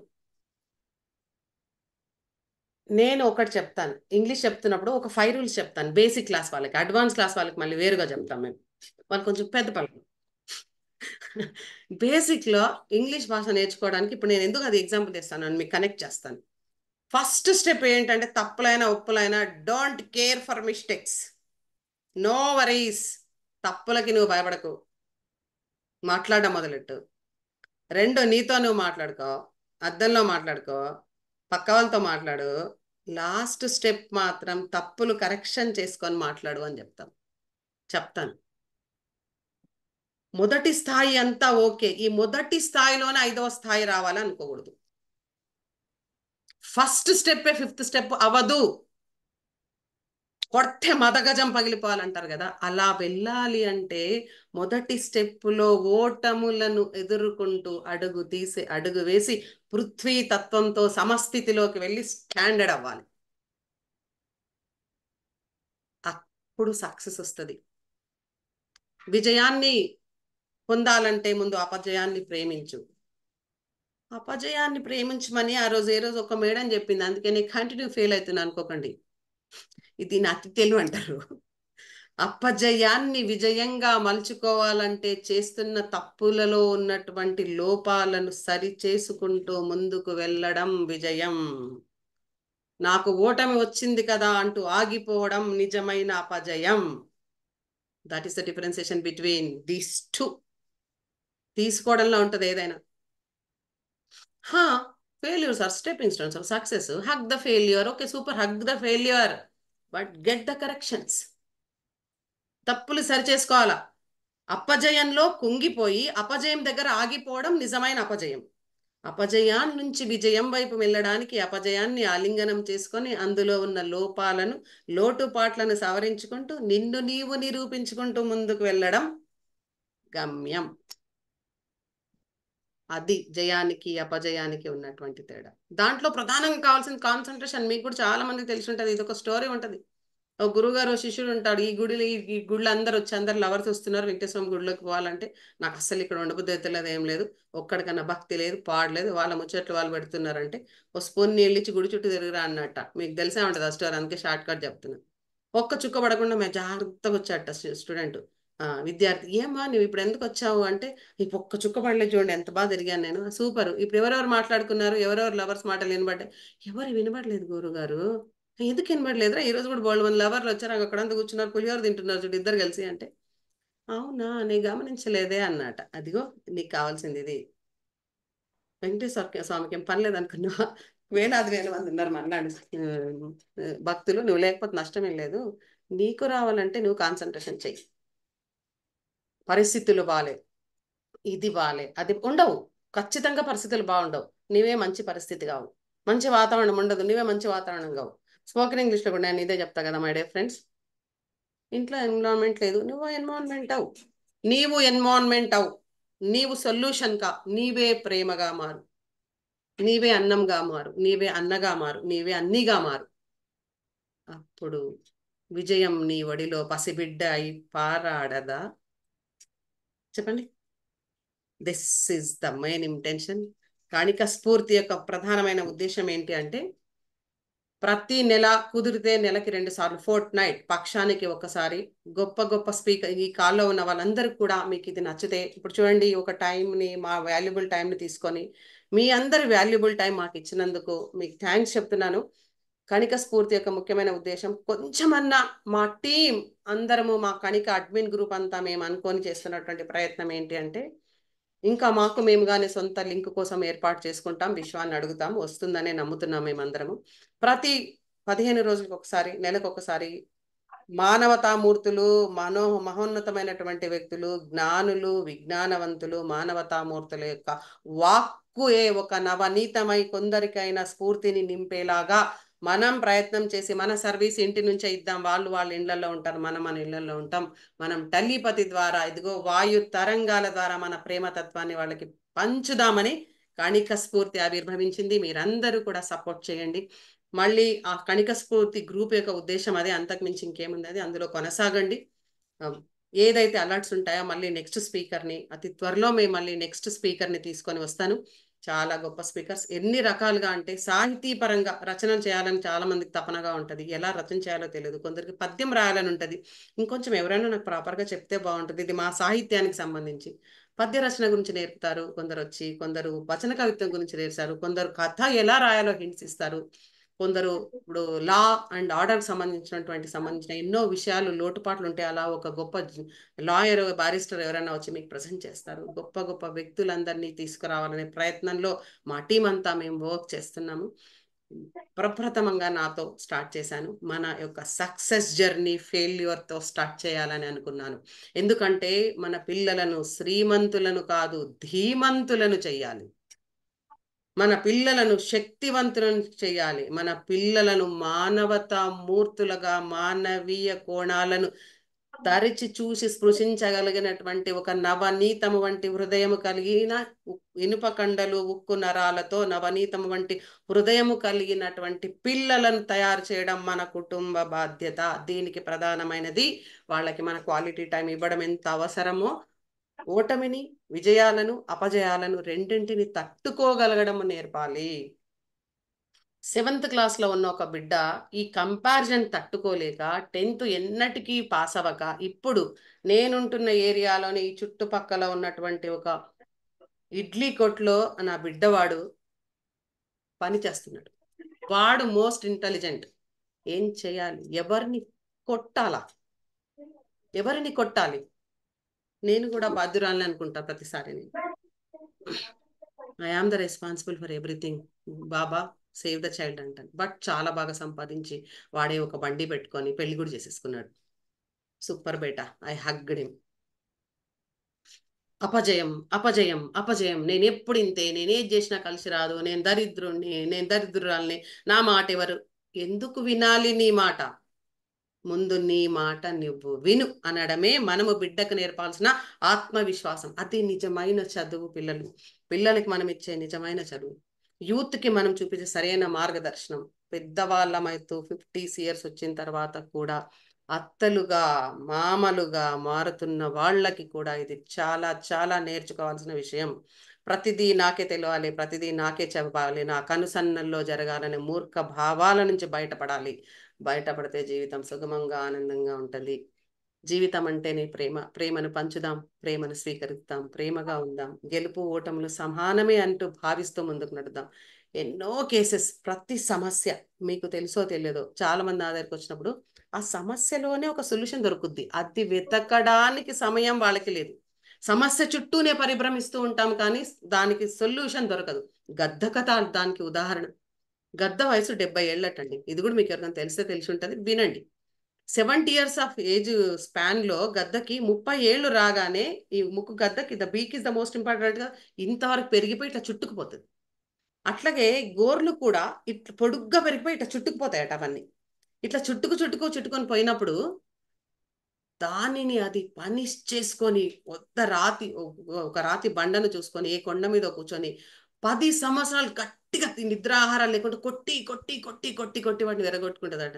నేను ఒకటి చెప్తాను, ఇంగ్లీష్ చెప్తున్నప్పుడు ఒక 5 రూల్స్ చెప్తాను. బేసిక్ క్లాస్ వాళ్ళకి, అడ్వాన్స్ క్లాస్ వాళ్ళకి మళ్ళీ వేరుగా చెప్తాం మేము. వాళ్ళు కొంచెం పెద్ద పలుకు. బేసిక్లో ఇంగ్లీష్ భాష నేర్చుకోవడానికి ఇప్పుడు నేను ఎందుకు అది ఎగ్జాంపుల్ ఇస్తాను అని మీకు కనెక్ట్ చేస్తాను. ఫస్ట్ స్టెప్ ఏంటంటే తప్పులైనా ఒప్పులైనా don't care for mistakes. No worries. తప్పులకి నువ్వు భయపడకు, మాట్లాడడం మొదలెట్టు. 2, నీతో నువ్వు మాట్లాడుకో, అద్దంలో మాట్లాడుకో, పక్క వాళ్ళతో మాట్లాడు. లాస్ట్ స్టెప్ మాత్రం తప్పులు కరెక్షన్ చేసుకొని మాట్లాడు అని చెప్తాను. మొదటి స్థాయి అంతా ఓకే, ఈ మొదటి స్థాయిలోనే 5వ స్థాయి రావాలి అనుకోకూడదు. ఫస్ట్ స్టెప్పే 5th స్టెప్ అవ్వదు. కొట్టే మదగజం పగిలిపోవాలంటారు కదా, అలా వెళ్ళాలి అంటే మొదటి స్టెప్పులో ఓటములను ఎదుర్కొంటూ అడుగు తీసి అడుగు వేసి పృథ్వీ తత్వంతో సమస్థితిలోకి వెళ్ళి స్టాండర్డ్ అవ్వాలి. అప్పుడు సక్సెస్ వస్తుంది. విజయాన్ని పొందాలంటే ముందు అపజయాన్ని ప్రేమించు. అపజయాన్ని ప్రేమించమని ఆ రోజు ఏ రోజు ఒక మేడం చెప్పింది, అందుకే నేను కంటిన్యూ ఫెయిల్ అవుతున్నా అనుకోకండి. ఇది నా అతి తెలివి అంటారు. అపజయాన్ని విజయంగా మలుచుకోవాలంటే చేస్తున్న తప్పులలో ఉన్నటువంటి లోపాలను సరి చేసుకుంటూ ముందుకు వెళ్ళడం విజయం. నాకు ఓటమి వచ్చింది కదా అంటూ ఆగిపోవడం నిజమైన అపజయం. That is the differentiation between these two. తీసుకోవడంలో ఉంటుంది ఏదైనా. failures are stepping stones of success. Hug the failure. Okay, super, hug the failure. But get the corrections. తప్పులు సరి చేసుకోవాలా. అపజయంలో కుంగిపోయి అపజయం దగ్గర ఆగిపోవడం నిజమైన అపజయం. అపజయాన్ని నుంచి విజయం వైపు వెళ్ళడానికి అపజయాన్ని ఆలింగనం చేసుకొని అందులో ఉన్న లోపాలను లోటుపాట్లను సవరించుకుంటూ నిన్ను నీవు నిరూపించుకుంటూ ముందుకు వెళ్ళడం గమ్యం. అది జయానికి అపజయానికి ఉన్నటువంటి తేడా. దాంట్లో ప్రధానంగా కావాల్సిన కాన్సన్ట్రేషన్ మీకు కూడా చాలా మందికి తెలిసి ఉంటుంది. ఇది ఒక స్టోరీ ఉంటుంది. ఒక గురుగారు శిష్యుడు ఉంటాడు. ఈ గుడిలో అందరు వచ్చి అందరు లవర్స్ వస్తున్నారు వెంకటేశ్వర గుడిలోకి పోవాలంటే, నాకు అస్సలు ఇక్కడ ఉండబుద్ధి అయితే లేదు, ఏం లేదు, ఒక్కడికన్నా భక్తి లేదు, పాడలేదు, వాళ్ళ ముచ్చట్లు వాళ్ళు పెడుతున్నారంటే ఓ స్పూన్ నీళ్ళు ఇచ్చి గుడి చుట్టూ తిరుగురా అన్నట్ట. మీకు తెలిసే ఉంటుంది ఆ స్టోరీ, అందుకే షార్ట్ కట్ చెప్తున్నా. ఒక్క చుక్క పడకుండా మేము జాగ్రత్తగా వచ్చాట స్టూడెంట్. విద్యార్థి, ఏమా నువ్వు ఇప్పుడు ఎందుకు వచ్చావు అంటే, ఇప్పుడు ఒక్క చుక్క పడలేదు చూడండి ఎంత బాగా తిరిగాను నేను. సూపర్. ఇప్పుడు ఎవరెవరు మాట్లాడుకున్నారు, ఎవరెవరు లవర్స్ మాటలు వినబడ్డాయి? ఎవరు వినబడలేదు గురుగారు. ఎందుకు వినబడలేదురా, ఈ రోజు కూడా బోల్డ్ మంది లవర్లు వచ్చారు, అక్కడంతా కూర్చున్నారు, పులిహోర తింటున్నారు చూడు ఇద్దరు కలిసి అంటే, అవునా నేను గమనించలేదే అన్నట. అదిగో నీకు కావాల్సింది ఇది. వెంకటేశ్వర స్వామికి ఏం పని లేదనుకున్నా, వేలాది వేల మంది ఉన్నారు మన్నాడు భక్తులు, నువ్వు లేకపోతే నష్టమేం లేదు. నీకు రావాలంటే నువ్వు కాన్సన్ట్రేషన్ చెయ్యి. పరిస్థితులు బాలే, ఇది బాలే, అది ఉండవు. ఖచ్చితంగా పరిస్థితులు బాగుండవు. నీవే మంచి పరిస్థితి కావు, మంచి వాతావరణం ఉండదు, నీవే మంచి వాతావరణం కావు. స్పోకెన్ ఇంగ్లీష్లో కూడా నేను ఇదే చెప్తా కదా మై డే ఫ్రెండ్స్. ఇంట్లో ఎన్విరాన్మెంట్ లేదు, నువ్వు ఎన్విరాన్మెంట్ అవు. నీవు ఎన్విరాన్మెంట్ అవు. నీవు సొల్యూషన్ కా. నీవే ప్రేమగా మారు, నీవే అన్నంగా మారు, నీవే అన్నగా మారు, నీవే అన్నిగా మారు. అప్పుడు విజయం నీ ఒడిలో పసిబిడ్డ అయి పారాడదా? చెప్పండి. This is the main intention. Kanika Spoorthi యొక్క ప్రధానమైన ఉద్దేశం ఏంటి అంటే, ప్రతి నెల కుదిరితే నెలకి 2 సార్లు, ఫోర్ట్ నైట్, పక్షానికి ఒకసారి గొప్ప గొప్ప స్పీకర్, ఈ కాల్లో ఉన్న వాళ్ళందరికీ కూడా మీకు ఇది నచ్చితే, ఇప్పుడు చూడండి ఒక టైంని, మా వాల్యుబుల్ టైంని తీసుకొని మీ అందరి వాల్యుబుల్ టైం మాకు ఇచ్చినందుకు మీకు థ్యాంక్స్ చెప్తున్నాను. కణిక స్ఫూర్తి యొక్క ముఖ్యమైన ఉద్దేశం, కొంచెమన్నా మా టీం అందరము, మా కణిక అడ్మిన్ గ్రూప్ అంతా మేము అనుకొని చేస్తున్నటువంటి ప్రయత్నం ఏంటి అంటే, ఇంకా మాకు మేముగానే సొంత లింక్ కోసం ఏర్పాటు చేసుకుంటాం, విశ్వాన్ని అడుగుతాం, వస్తుందనే నమ్ముతున్నాం మేమందరము. ప్రతి 15 రోజులకు ఒకసారి, నెలకు ఒకసారి మానవతామూర్తులు, మహోన్నతమైనటువంటి వ్యక్తులు, జ్ఞానులు, విజ్ఞానవంతులు, మానవతామూర్తుల యొక్క వాక్కుయే ఒక నవనీతమై కొందరికైనా స్ఫూర్తిని నింపేలాగా మనం ప్రయత్నం చేసి, మన సర్వీస్ ఇంటి నుంచే ఇద్దాం. వాళ్ళు వాళ్ళ ఇళ్లలో ఉంటారు, మనం మన ఇళ్లలో ఉంటాం. మనం టెలిపతి ద్వారా, ఇదిగో వాయు తరంగాల ద్వారా మన ప్రేమతత్వాన్ని వాళ్ళకి పంచుదామని కణిక స్ఫూర్తి ఆవిర్భవించింది. మీరందరూ కూడా సపోర్ట్ చేయండి. మళ్ళీ ఆ కణిక స్ఫూర్తి గ్రూప్ యొక్క ఉద్దేశం అదే, అంతకుమించి ఇంకేముంది, అది అందులో కొనసాగండి. ఏదైతే అలర్ట్స్ ఉంటాయో మళ్ళీ నెక్స్ట్ స్పీకర్ని అతి త్వరలో మేము మళ్ళీ నెక్స్ట్ స్పీకర్ని తీసుకొని వస్తాను. చాలా గొప్ప స్పీకర్స్, ఎన్ని రకాలుగా అంటే, సాహితీ పరంగా రచనలు చేయాలని చాలా మందికి తపనగా ఉంటుంది, ఎలా రచన చేయాలో తెలియదు. కొందరికి పద్యం రాయాలని ఉంటుంది, ఇంకొంచెం ఎవరైనా నాకు ప్రాపర్గా చెప్తే బాగుంటుంది, ఇది మా సాహిత్యానికి సంబంధించి. పద్య రచన గురించి నేర్పుతారు కొందరు వచ్చి, కొందరు వచన కవిత్వం గురించి నేర్పుతారు, కొందరు కథ ఎలా రాయాలో హింట్స్ ఇస్తారు, కొందరు ఇప్పుడు లా అండ్ ఆర్డర్ సంబంధించిన ఎన్నో విషయాలు లోటుపాట్లు ఉంటే అలా ఒక గొప్ప లాయర్, బారిస్టర్ ఎవరైనా వచ్చి మీకు ప్రజెంట్ చేస్తారు. గొప్ప గొప్ప వ్యక్తులందరినీ తీసుకురావాలనే ప్రయత్నంలో మా టీం అంతా మేము వర్క్ చేస్తున్నాము. ప్రప్రథమంగా నాతో స్టార్ట్ చేశాను. మన యొక్క సక్సెస్ జర్నీ ఫెయిల్యూర్తో స్టార్ట్ చేయాలని అనుకున్నాను. ఎందుకంటే మన పిల్లలను శ్రీమంతులను కాదు ధీమంతులను చెయ్యాలి. మన పిల్లలను శక్తివంతులను చేయాలి. మన పిల్లలను మానవతా మూర్తులుగా, మానవీయ కోణాలను తరిచి చూసి స్పృశించగలిగినటువంటి ఒక నవనీతము వంటి హృదయము కలిగిన ఇనుప కండలు, ఉక్కు నరాలతో నవనీతము వంటి హృదయము కలిగినటువంటి పిల్లలను తయారు చేయడం మన కుటుంబ బాధ్యత. దీనికి ప్రధానమైనది వాళ్ళకి మన క్వాలిటీ టైం ఇవ్వడం ఎంత అవసరమో, ఓటమిని, విజయాలను, అపజయాలను రెండింటిని తట్టుకోగలగడం నేర్పాలి. 7th క్లాస్లో ఉన్న ఒక బిడ్డ ఈ కంపారిజన్ తట్టుకోలేక 10th ఎన్నటికీ పాస్ అవ్వక ఇప్పుడు నేనుంటున్న ఏరియాలోని ఈ చుట్టుపక్కల ఉన్నటువంటి ఒక ఇడ్లీ కొట్లో నా బిడ్డవాడు పని చేస్తున్నాడు. వాడు మోస్ట్ ఇంటెలిజెంట్. ఏం చేయాలి? ఎవరిని కొట్టాలా? ఎవరిని కొట్టాలి? నేను కూడా బాధ్యురాలని అనుకుంటా ప్రతిసారి. నేను I am the responsible for everything. Baba save the child అంటాను. బట్ చాలా బాగా సంపాదించి వాడే ఒక బండి పెట్టుకొని పెళ్లి కూడా చేసేసుకున్నాడు. Super beta, I hugged him. అపజయం, అపజయం, అపజయం. నేను ఎప్పుడు ఇంతే, నేనేం చేసినా కలిసి రాదు, నేను దరిద్రుణ్ణి, నేను దరిద్రురాల్ని, నా మాట ఎవరు? ఎందుకు వినాలి నీ మాట? ముందు నీ మాట నువ్వు విను అనడమే మనము బిడ్డకు నేర్పాల్సిన ఆత్మవిశ్వాసం. అది నిజమైన చదువు. పిల్లలకి మనం ఇచ్చే నిజమైన చదువు. యూత్కి మనం చూపించే సరైన మార్గదర్శనం. పెద్దవాళ్ళమైతూ 50 years వచ్చిన తర్వాత కూడా అత్తలుగా, మామలుగా మారుతున్న వాళ్ళకి కూడా ఇది చాలా చాలా నేర్చుకోవాల్సిన విషయం. ప్రతిదీ నాకే తెలియాలి, ప్రతిదీ నాకే చెప్పాలి, నా కనుసన్నల్లో జరగాలనే మూర్ఖ భావాల నుంచి బయటపడాలి. బయటపడితే జీవితం సుగమంగా, ఆనందంగా ఉంటుంది. జీవితం అంటేనే ప్రేమ. ప్రేమను పంచుదాం, ప్రేమను స్వీకరిద్దాం, ప్రేమగా ఉందాం. గెలుపు ఓటములు సమానమే అంటూ భావిస్తూ ముందుకు నడుద్దాం. ఎన్నో కేసెస్, ప్రతి సమస్య మీకు తెలుసో తెలియదో, చాలా మంది నా దగ్గరికి వచ్చినప్పుడు ఆ సమస్యలోనే ఒక సొల్యూషన్ దొరుకుద్ది. అది వెతకడానికి సమయం వాళ్ళకి లేదు. సమస్య చుట్టూనే పరిభ్రమిస్తూ ఉంటాం కానీ దానికి సొల్యూషన్ దొరకదు. గద్ద కథ దానికి ఉదాహరణ. గద్ద వయసు 70 ఏళ్ళటండి. ఇది కూడా మీకు ఎవరికైనా తెలిసి ఉంటుంది, వినండి. 70 years ఆఫ్ ఏజ్ స్పాన్ లో గద్దకి 30 ఏళ్ళు రాగానే ఈ ముక్కు గద్దకి the beak is the most important గా ఇంతవరకు పెరిగిపోయి ఇట్లా చుట్టుకుపోతుంది. అట్లాగే గోర్లు కూడా ఇట్లా పొడుగ్గా పెరిగిపోయి ఇట్లా చుట్టుకుపోతాయట. అవన్నీ ఇట్లా చుట్టుకొని పోయినప్పుడు దానిని అది పనిష్ చేసుకొని ఒక రాతి బండను చూసుకొని ఏ కొండ మీద కూర్చొని 10 సంవత్సరాలు గట్టిగా నిద్రాహారాలు లేకుండా కొట్టి వాటిని విరగొట్టుకుంటుందట.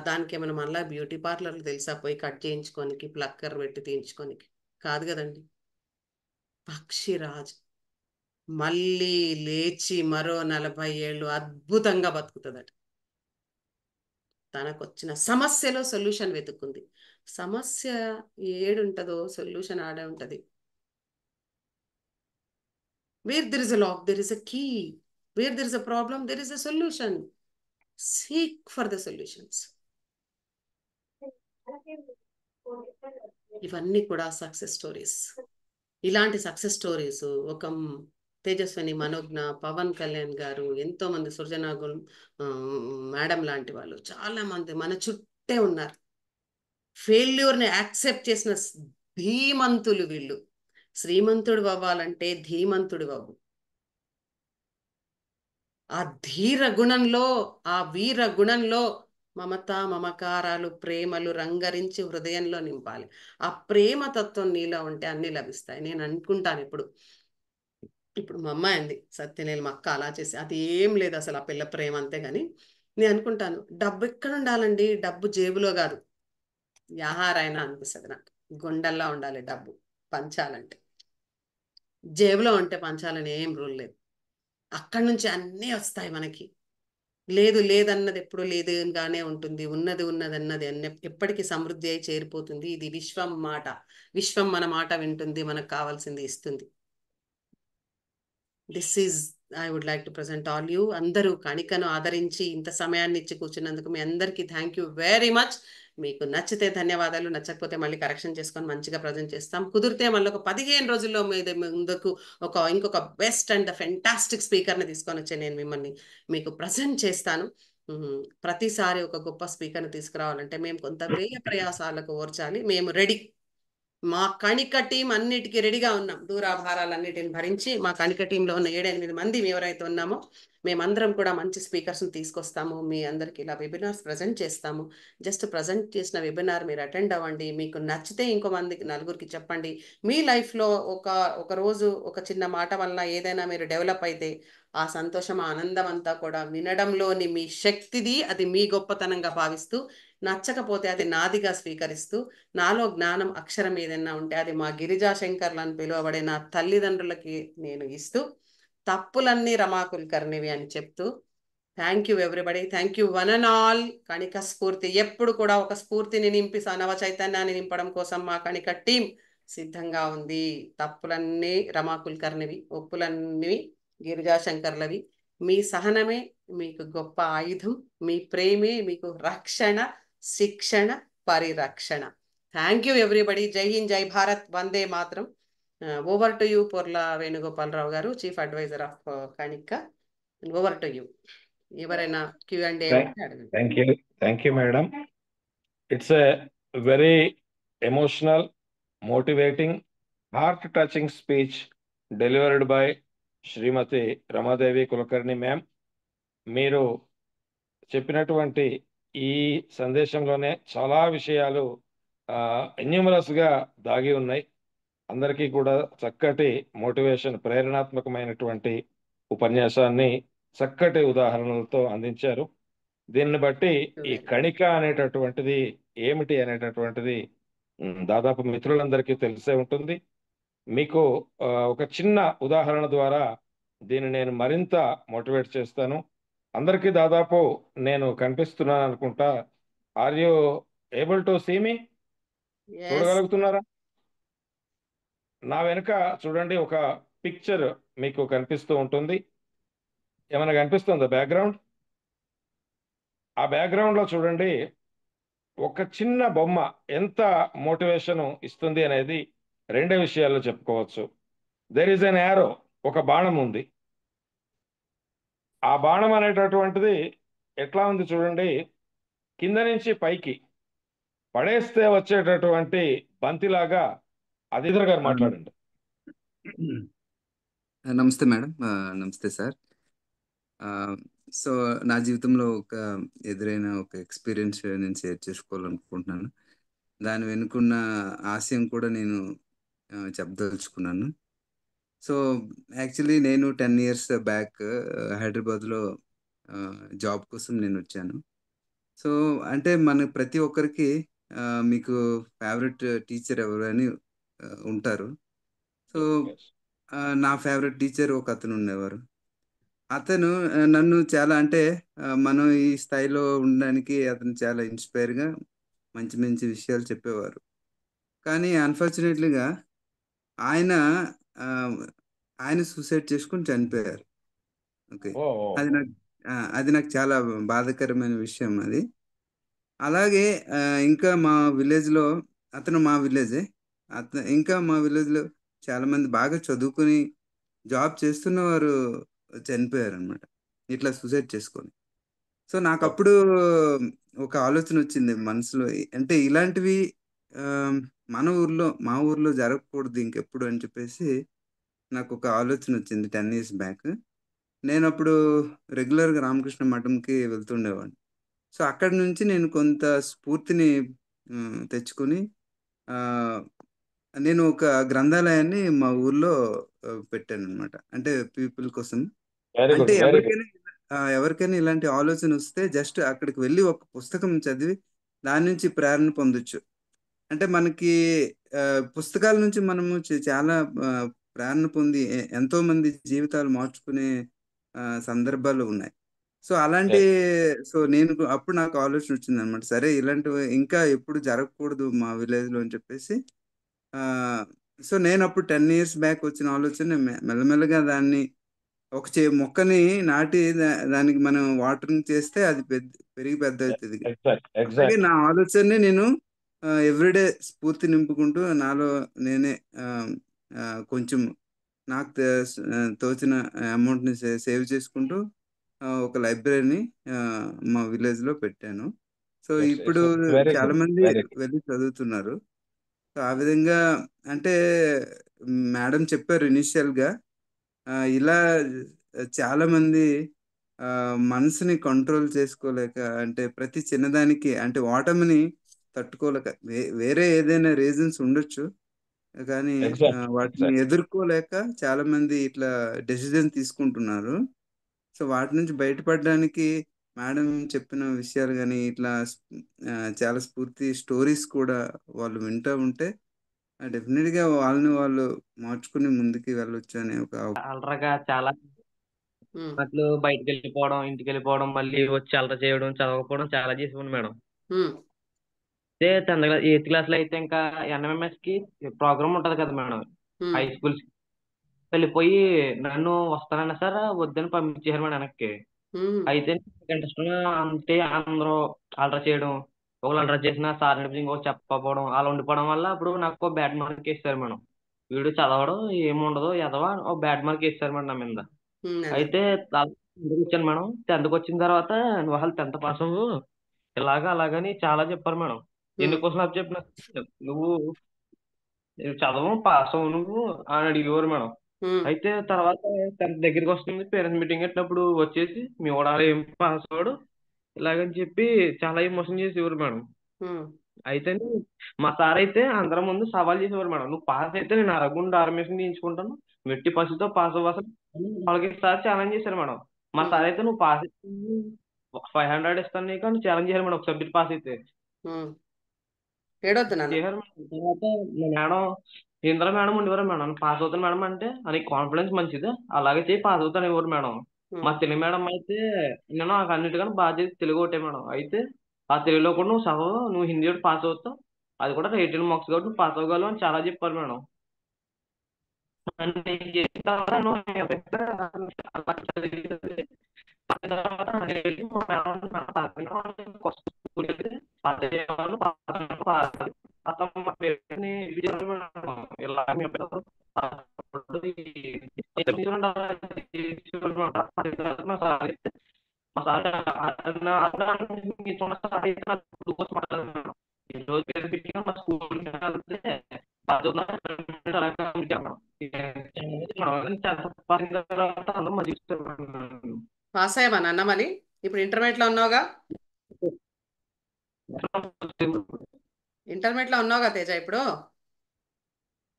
దానికి ఏమైనా మళ్ళీ బ్యూటీ పార్లర్లు తెలుసా? పోయి కట్ చేయించుకోనికి, ప్లక్కర్ పెట్టి తీయించుకోనికి కాదు కదండి. పక్షిరాజు మళ్ళీ లేచి మరో 40 ఏళ్ళు అద్భుతంగా బతుకుతుందట. తనకొచ్చిన సమస్యలో సొల్యూషన్ వెతుక్కుంది. సమస్య ఏడుంటదో సొల్యూషన్ ఆడే ఉంటది. Where there is a lock, there is a key. Where there is a problem, there is a solution. Seek for the solutions. ఇవన్నీ కూడా సక్సెస్ స్టోరీస్. ఇలాంటి సక్సెస్ స్టోరీస్ ఒక తేజస్విని, మనోజ్ఞ, పవన్ కళ్యాణ్ గారు, ఎంతో మంది, సృజనా మేడం లాంటి వాళ్ళు చాలా మంది మన చుట్టే ఉన్నారు. ఫెయిల్యూర్ని యాక్సెప్ట్ చేసిన ధీమంతులు వీళ్ళు. శ్రీమంతుడు అవ్వాలంటే ధీమంతుడు అవ్వు. ఆ ధీర గుణంలో, ఆ వీర గుణంలో మమత, మమకారాలు, ప్రేమలు రంగరించి హృదయంలో నింపాలి. ఆ ప్రేమ తత్వం నీలో ఉంటే అన్ని లభిస్తాయి. నేను అనుకుంటాను ఇప్పుడు మా అమ్మాయి అంది, సత్యనేలు మా అక్క అలా చేసి, అది ఏం లేదు అసలు ఆ పిల్ల ప్రేమ అంతే. కానీ నేను అనుకుంటాను, డబ్బు ఎక్కడ ఉండాలండి? డబ్బు జేబులో కాదు, యాహారైనా అనిపిస్తుంది నాకు. గుండెల్లా ఉండాలి డబ్బు పంచాలంటే. జేబులో ఉంటే పంచాలని ఏం రూల్ లేదు. అక్కడి నుంచి అన్నీ వస్తాయి మనకి. లేదన్నది ఎప్పుడు లేదుగానే ఉంటుంది. ఉన్నది అన్నది ఎప్పటికీ సమృద్ధి అయి చేరిపోతుంది. ఇది విశ్వం మాట. విశ్వం మన మాట వింటుంది, మనకు కావాల్సింది ఇస్తుంది. This is I would like to present all you. అందరూ కణికను ఆదరించి ఇంత సమయాన్ని ఇచ్చి కూర్చున్నందుకు మీ అందరికీ థ్యాంక్ యూ వెరీ మచ్. మీకు నచ్చితే ధన్యవాదాలు, నచ్చకపోతే మళ్ళీ కరెక్షన్ చేసుకొని మంచిగా ప్రజెంట్ చేస్తాం. కుదిరితే మళ్ళీ ఒక 15 రోజుల్లో ముందుకు ఇంకొక బెస్ట్ అండ్ ఫెంటాస్టిక్ స్పీకర్ని తీసుకొని వచ్చి నేను మిమ్మల్ని మీకు ప్రజెంట్ చేస్తాను. ప్రతిసారి ఒక గొప్ప స్పీకర్ని తీసుకురావాలంటే మేము కొంత వ్యయ ప్రయాసాలకు ఓర్చాలి. మేము రెడీ. మా కణిక టీం అన్నిటికీ రెడీగా ఉన్నాం. దూరాభారాలన్నిటిని భరించి మా కణిక టీంలో ఉన్న 7-8 మంది ఎవరైతే ఉన్నామో మేమందరం కూడా మంచి స్పీకర్స్ని తీసుకొస్తాము. మీ అందరికి ఇలా వెబినార్స్ ప్రజెంట్ చేస్తాము. జస్ట్ ప్రజెంట్ చేసిన వెబినార్ మీరు అటెండ్ అవ్వండి. మీకు నచ్చితే ఇంకో మందికి నలుగురికి చెప్పండి. మీ లైఫ్లో ఒక రోజు ఒక చిన్న మాట వల్ల ఏదైనా మీరు డెవలప్ అయితే ఆ సంతోషం ఆనందం అంతా కూడా వినడంలోని మీ శక్తిది, అది మీ గొప్పతనంగా భావిస్తూ, నచ్చకపోతే అది నాదిగా స్వీకరిస్తూ, నాలో జ్ఞానం అక్షరం ఏదైనా ఉంటే అది మా గిరిజా శంకర్లు అని పిలువబడే నా తల్లిదండ్రులకి నేను ఇస్తూ, తప్పులన్నీ రమా కుల్కర్ణివి అని చెప్తూ, thank you everybody, thank you one and all. Kanika Spoorthi ఎప్పుడు కూడా ఒక స్ఫూర్తిని నింపి నవ చైతన్యాన్ని నింపడం కోసం మా కణిక టీం సిద్ధంగా ఉంది. తప్పులన్నీ రమా కుల్కర్ణివి, ఒప్పులన్నీ గిరిజా శంకర్లవి. మీ సహనమే మీకు గొప్ప ఆయుధం, మీ ప్రేమే మీకు రక్షణ, శిక్షణ, పరిరక్షణ. Thank you everybody. Jai Hind, Jai Bharat, Vande Mataram. Over to you Porla Venugopalarao garu, chief adviser of Kanika. Over to you. ఎవరైనా Q&A ఉంటే అడగండి. Thank you madam. It's a very emotional, motivating, heart touching speech delivered by Shrimati Ramadevi Kulkarni ma'am. మీరు చెప్పినటువంటి ఈ సందేశంలోనే చాలా విషయాలు ఎన్యూమరస్గా దాగి ఉన్నాయి. అందరికీ కూడా చక్కటి మోటివేషన్, ప్రేరణాత్మకమైనటువంటి ఉపన్యాసాన్ని చక్కటి ఉదాహరణలతో అందించారు. దీన్ని బట్టి ఈ కణిక అనేటటువంటిది ఏమిటి అనేటటువంటిది దాదాపు మిత్రులందరికీ తెలిసే ఉంటుంది. మీకు ఒక చిన్న ఉదాహరణ ద్వారా దీన్ని నేను మరింత మోటివేట్ చేస్తాను. అందరికీ దాదాపు నేను కనిపిస్తున్నాను అనుకుంటా. Are you able to see me? చూడగలుగుతున్నారా? నా వెనుక చూడండి, ఒక పిక్చర్ మీకు కనిపిస్తూ ఉంటుంది. ఏమైనా కనిపిస్తుందా బ్యాక్గ్రౌండ్? ఆ బ్యాక్గ్రౌండ్ లో చూడండి, ఒక చిన్న బొమ్మ ఎంత మోటివేషన్ ఇస్తుంది అనేది రెండే విషయాల్లో చెప్పుకోవచ్చు. దేర్ ఈజ్ ఎన్ యారో, ఒక బాణం ఉంది. ఆ బాణం అనేటటువంటిది ఎట్లా ఉంది చూడండి, కింద నుంచి పైకి పడేస్తే వచ్చేటటువంటి బంతిలాగా. అదిధర్ గారు మాట్లాడండి. నమస్తే మేడం. నమస్తే సార్. సో నా జీవితంలో ఎదురైన ఒక ఎక్స్పీరియన్స్ నేను షేర్ చేసుకోవాలనుకుంటున్నాను. దాని వెనుకున్న ఆశయం కూడా నేను చెప్పదలుచుకున్నాను. సో యాక్చువల్లీ నేను 10 years బ్యాక్ హైదరాబాద్లో జాబ్ కోసం నేను వచ్చాను. సో అంటే మన ప్రతి ఒక్కరికి మీకు ఫేవరెట్ టీచర్ ఎవరు అని ఉంటారు. సో నా ఫేవరెట్ టీచర్ ఒక అతను ఉండేవారు. అతను నన్ను చాలా, అంటే మనం ఈ స్థాయిలో ఉండడానికి అతను చాలా ఇన్స్పైర్గా మంచి మంచి విషయాలు చెప్పేవారు. కానీ అన్ఫార్చునేట్లీగా ఆయన ఆయన సూసైడ్ చేసుకుని చనిపోయారు. ఓకే, అది నాకు చాలా బాధాకరమైన విషయం అది. అలాగే ఇంకా మా విలేజ్లో, అతను మా విలేజే, ఇంకా మా విలేజ్లో చాలా మంది బాగా చదువుకుని జాబ్ చేస్తున్న వారు చనిపోయారు అనమాట, ఇట్లా సూసైడ్ చేసుకొని. సో నాకు అప్పుడు ఒక ఆలోచన వచ్చింది మనసులో, అంటే ఇలాంటివి మా ఊర్లో జరగకూడదు ఇంకెప్పుడు అని చెప్పేసి నాకు ఒక ఆలోచన వచ్చింది 10 years బ్యాక్. నేను అప్పుడు రెగ్యులర్గా రామకృష్ణ మఠంకి వెళ్తుండేవాడిని. సో అక్కడి నుంచి నేను కొంత స్ఫూర్తిని తెచ్చుకొని నేను ఒక గ్రంథాలయాన్ని మా ఊర్లో పెట్టాను అనమాట. అంటే పీపుల్ కోసం, అంటే ఎవరికైనా ఇలాంటి ఆలోచన వస్తే జస్ట్ అక్కడికి వెళ్ళి ఒక పుస్తకం చదివి దాని నుంచి ప్రేరణ పొందొచ్చు. అంటే మనకి పుస్తకాల నుంచి మనము చాలా ప్రేరణ పొంది ఎంతో మంది జీవితాలు మార్చుకునే సందర్భాలు ఉన్నాయి. సో అలాంటి నేను అప్పుడు నాకు ఆలోచన వచ్చింది అనమాట, సరే ఇలాంటివి ఇంకా ఎప్పుడు జరగకూడదు మా విలేజ్లో అని చెప్పేసి. సో నేను అప్పుడు 10 years బ్యాక్ వచ్చిన ఆలోచన మెల్లమెల్లగా దాన్ని ఒక మొక్కని నాటి దానికి మనం వాటరింగ్ చేస్తే అది పెరిగి పెద్ద అవుతుంది. అలాగే నా ఆలోచనని నేను ఎవ్రీడే స్ఫూర్తి నింపుకుంటూ నాలో నేనే కొంచెం నాకు తోచిన అమౌంట్ని సేవ్ చేసుకుంటూ ఒక లైబ్రరీని మా విలేజ్లో పెట్టాను. సో ఇప్పుడు చాలా మంది వెళ్ళి చదువుతున్నారు. సో ఆ విధంగా అంటే మేడం చెప్పారు ఇనిషియల్గా ఇలా చాలా మంది మనసుని కంట్రోల్ చేసుకోలేక అంటే ప్రతి చిన్నదానికి అంటే ఓటమిని తట్టుకోలేక వేరే ఏదైనా రీజన్స్ ఉండొచ్చు కానీ వాటిని ఎగ్జాక్ట్ ఎదుర్కోలేక చాలా మంది ఇట్లా డెసిజన్ తీసుకుంటున్నారు. సో వాటి నుంచి బయటపడడానికి మేడం చెప్పిన విషయాలు కానీ ఇట్లా చాలా స్ఫూర్తి స్టోరీస్ కూడా వాళ్ళు వింటూ ఉంటే డెఫినెట్గా వాళ్ళని వాళ్ళు మార్చుకుని ముందుకి వెళ్ళొచ్చు అనే ఒక అలరగా చాలా ఉమ్, అట్లు బయటకు వెళ్ళిపోవడం, ఇంటికి వెళ్ళిపోవడం, మళ్ళీ వచ్చి అలర చేయడం, చదవకపోవడం చాలా చేసేవాడిని మేడం. ఉమ్, అదే 8th క్లాస్ లో అయితే ఇంకా NMMS కి ప్రోగ్రామ్ ఉంటది కదా మేడం, ఉమ్, హై స్కూల్స్ వెళ్ళిపోయి నన్ను వస్తానన్నా సార్ వద్దని పంపించేశారు మేడం వెనక్కి. ఉమ్, అయితే ఇంట్రెస్ట్ అంటే అందరూ అలర చేయడం, ఒకళ్ళు అలర చేసిన సార్ నడిపి ఇంకొకటి చెప్పకపోవడం అలా ఉండిపోవడం వల్ల అప్పుడు నాకు బ్యాడ్ మార్క్ వేస్తారు మేడం. వీడు చదవడం ఏముండదు ఎదవా ఓ బ్యాడ్ మార్క్ వేస్తారు మేడం నా మీద. అదే అయితే ఇంటికి వచ్చాను మేడం. 10th వచ్చిన తర్వాత నువ్వు అసలు 10th పాస్ అవ్వు ఇలాగా అలాగని చాలా చెప్పారు మేడం. ఎన్ని ఉమ్, క్వశ్చన్ చెప్పిన నువ్వు చదవం పాస్ అవ్వు నువ్వు అని అడిగేవారు మేడం. ఉమ్, అయితే తర్వాత 10th దగ్గరికి వస్తుంది, పేరెంట్స్ మీటింగ్ పెట్టినప్పుడు వచ్చేసి మీ వాడు అలా ఏం పాస్ అవ్వడు ఇలాగని చెప్పి చాలా ఎమోషన్ చేసేవారు మేడం. ఉమ్, అయితే మా సార్ అయితే అందరి ముందు సవాల్ చేసేవారు మేడం, నువ్వు పాస్ అయితే నేను అరగుండా ఆర్మేషన్ చేయించుకుంటాను, వెట్టి పరిస్థితితో పాస్ అవ్వాలి. వాళ్ళకి సార్ ఛాలెంజ్ చేశారు మేడం. మా ఉమ్, సార్ అయితే నువ్వు పాస్ అయితే 500 ఇస్తాను నీకు అని ఛాలెంజ్ చేశారు మేడం ఒక సబ్జెక్ట్ పాస్ అయితే. ఉమ్. ఏడొద్దు నాన్న. చేశారు మేడం. తర్వాత మా మేడం ఇంద్ర మేడం ఉండేవారు మేడం, నన్ను పాస్ అవుతాను మేడం అంటే అది కాన్ఫిడెన్స్ మంచిది అలాగే చేయి పాస్ అవుతాను ఇవ్వరు మేడం. మా ఉమ్, తెలుగు మేడం అయితే నేను నాకు అన్నిటికన్నా బాగా చేసి తెలుగు ఒకటే మేడం. అయితే ఆ తెలుగులో కూడా నువ్వు చదవు, నువ్వు హిందీ ఒకటి పాస్ అవుతావు, అది కూడా రేటెడ్ మార్క్స్ కాబట్టి నువ్వు పాస్ అవ్వగలవు అని చాలా చెప్పారు మేడం. నేను చేసిన తర్వాత ఎవరైతే అలా చదివి తర్వాత నేను వెళ్ళి మా మేడం స్కూల్కి వెళ్తే పాస్ అయ్యేవాళ్ళు అతను మా పేరుని విజయవాడ మేడం. ఇలా మీ పిల్లలు అప్పుడు మా సార్ అయితే మా సార్ గ్లూకోజ్ మాట్లాడారు మేడం. ఈ రోజు పేరు పెట్టి మా స్కూల్ వెళ్తే అందరూ మంచి పాస్ అయ్యావా నాన్న మరి? ఇప్పుడు ఇంటర్మీడియట్ లో ఉన్నావుగా? ఇంటర్మీడియట్ లో ఉన్నావుగా తేజ ఇప్పుడు?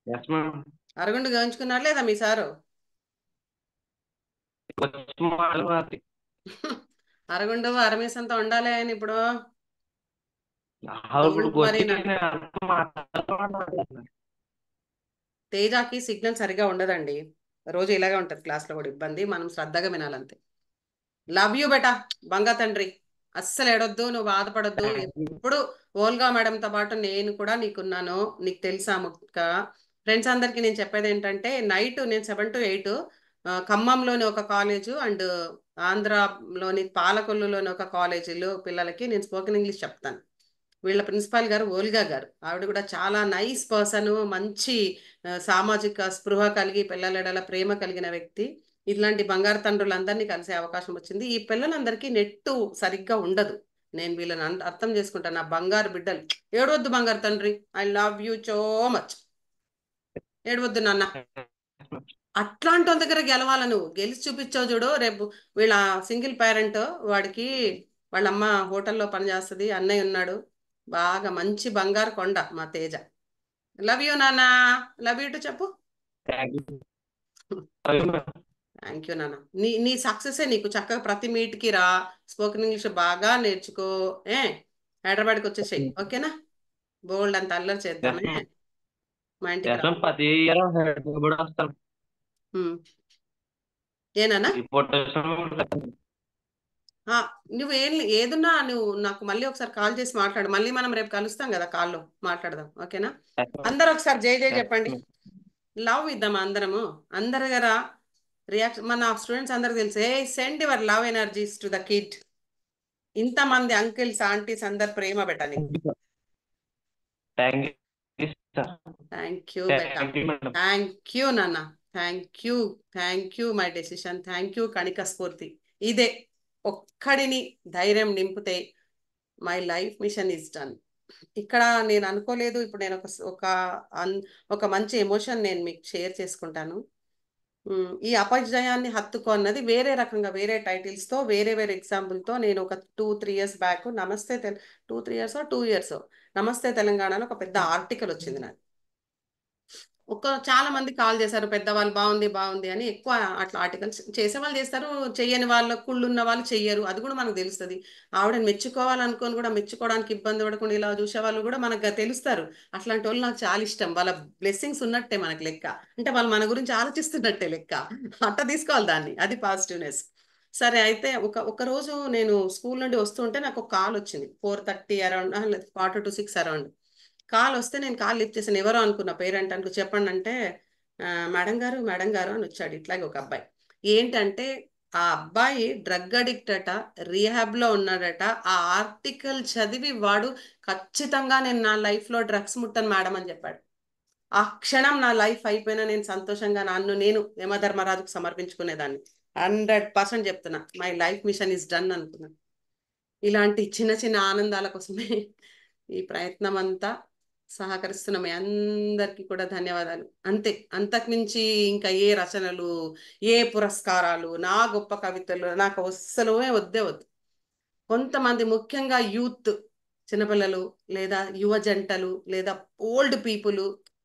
Yes madam. అరగుండు గెలుచుకున్నారు లేదా మీ సారు? అరగుండు అరమేసంతా ఉండాలి అని ఇప్పుడు. మరి తేజకి సిగ్నల్ సరిగా ఉండదండి, రోజు ఇలాగే ఉంటది క్లాస్ లో కూడా ఇబ్బంది, మనం శ్రద్ధగా వినాలంతే. లవ్ యూ బేటా, బంగా తండ్రి. అస్సలు ఏడొద్దు, నువ్వు బాధపడొద్దు. ఎప్పుడు ఓల్గా మేడంతో పాటు నేను కూడా నీకున్నాను, నీకు తెలుసా ముక్క. ఫ్రెండ్స్ అందరికి నేను చెప్పేది ఏంటంటే నైట్ నేను 7 to 8 ఖమ్మంలోని ఒక కాలేజు అండ్ ఆంధ్రాలోని పాలకొల్లులోని ఒక కాలేజీలో పిల్లలకి నేను స్పోకెన్ ఇంగ్లీష్ చెప్తాను. వీళ్ళ ప్రిన్సిపాల్ గారు ఓల్గా గారు, ఆవిడ కూడా చాలా నైస్ పర్సన్, మంచి సామాజిక స్పృహ కలిగి పిల్లల ప్రేమ కలిగిన వ్యక్తి. ఇట్లాంటి బంగారు తండ్రులందరినీ కలిసే అవకాశం వచ్చింది. ఈ పిల్లలందరికీ నెట్టు సరిగ్గా ఉండదు, నేను వీళ్ళని అర్థం చేసుకుంటాను. నా బంగారు బిడ్డలు. ఏడవద్దు బంగారు తండ్రి, I love you so much. ఏడవద్దు నాన్న. అట్లాంటి వాళ్ళ దగ్గర గెలవాలి, నువ్వు గెలిచి చూపించావు చూడు. రేపు వీళ్ళ సింగిల్ పేరెంట్, వాడికి వాళ్ళ అమ్మ హోటల్లో పనిచేస్తుంది, అన్నయ్య ఉన్నాడు, బాగా మంచి బంగారు కొండ మా తేజ. లవ్ యూ నాన్న, లవ్ యూ టు చెప్పు. థ్యాంక్ యూ నాన్న. నీ సక్సెసే నీకు. చక్కగా ప్రతి మీట్కి రా, స్పోకెన్ ఇంగ్లీష్ బాగా నేర్చుకో. హైదరాబాద్కి వచ్చేసాయి, ఓకేనా? బోల్డ్ అంత అల్లరి చేద్దామే మా ఇంటికి రా. ప్రతి ఇయర్ వస్తాను. ఏనా నువ్వేం ఏదున్నా నువ్వు నాకు మళ్ళీ ఒకసారి కాల్ చేసి మాట్లాడు. మళ్ళీ మనం రేపు కలుస్తాం కదా, కాల్లో మాట్లాడదాం, ఓకేనా? అందరూ ఒకసారి జై జై చెప్పండి. లవ్ ఇద్దాం అందరము. అందరి దగ్గర రియాక్షన్ మన స్టూడెంట్స్ అందరికి తెలిసి send your love energies to the kid. ఇంతమంది అంకిల్స్ ఆంటీస్ అందరు ప్రేమ పెట్టాలి. Thank you beta, thank you నాన్న, thank you my decision, thank you Kanika Spoorthi. ఇదే ఒక్కడిని ధైర్యం నింపితే my life mission is done. ఇక్కడ నేను అనుకోలేదు. ఇప్పుడు నేను ఒక ఒక మంచి ఎమోషన్ నేను మీకు షేర్ చేసుకుంటాను. ఈ అపజయాన్ని హత్తుకో అన్నది వేరే రకంగా వేరే టైటిల్స్తో వేరే వేరే ఎగ్జాంపుల్తో నేను ఒక 2-3 ఇయర్స్ బ్యాక్ 2-3 ఇయర్స్ నమస్తే తెలంగాణలో ఒక పెద్ద ఆర్టికల్ వచ్చింది నాకు. చాలా మంది కాల్ చేశారు, పెద్దవాళ్ళు బాగుంది బాగుంది అని. ఎక్కువ అట్లా ఆర్టికల్స్ చేసేవాళ్ళు చేస్తారు, చెయ్యని వాళ్ళు కుళ్ళున్న వాళ్ళు చెయ్యరు, అది కూడా మనకు తెలుస్తుంది. ఆవిడని మెచ్చుకోవాలనుకొని కూడా మెచ్చుకోవడానికి ఇబ్బంది పడకుండా ఇలా చూసేవాళ్ళు కూడా మనకు తెలుస్తారు. అట్లాంటి వాళ్ళు నాకు చాలా ఇష్టం. వాళ్ళ బ్లెస్సింగ్స్ ఉన్నట్టే మనకు లెక్క, అంటే వాళ్ళు మన గురించి ఆలోచిస్తున్నట్టే లెక్క. అట్ట తీసుకోవాలి దాన్ని, అది పాజిటివ్నెస్. సరే, అయితే ఒక రోజు నేను స్కూల్ నుండి వస్తుంటే నాకు ఒక కాల్ వచ్చింది 4:30 అరౌండ్, 4:45 అరౌండ్. కాల్ వస్తే నేను కాల్ లిఫ్ట్ చేశాను. ఎవరో అనుకున్న, పేరెంట్ అనుకు. చెప్పండి అంటే మేడం గారు మేడం గారు అని వచ్చాడు. ఇట్లాగే ఒక అబ్బాయి. ఏంటంటే ఆ అబ్బాయి డ్రగ్ అడిక్ట్ అట, రీహాబ్లో ఉన్నాడట. ఆ ఆర్టికల్ చదివి వాడు ఖచ్చితంగా నేను నా లైఫ్లో డ్రగ్స్ ముట్టను మేడం అని చెప్పాడు. ఆ క్షణం నా లైఫ్ అయిపోయినా నేను సంతోషంగా నేను యమధర్మరాజుకు సమర్పించుకునేదాన్ని. 100% చెప్తున్నా, my life machine is done అనుకున్నాను. ఇలాంటి చిన్న చిన్న ఆనందాల కోసమే ఈ ప్రయత్నం అంతా. సహకరిస్తున్న మీ అందరికీ కూడా ధన్యవాదాలు. అంతే, అంతకుమించి ఇంకా ఏ రచనలు, ఏ పురస్కారాలు, నా గొప్ప కవితలు నాకు అస్సలు వద్దే వద్దు. కొంతమంది ముఖ్యంగా యూత్, చిన్నపిల్లలు లేదా యువ జంటలు లేదా ఓల్డ్ పీపుల్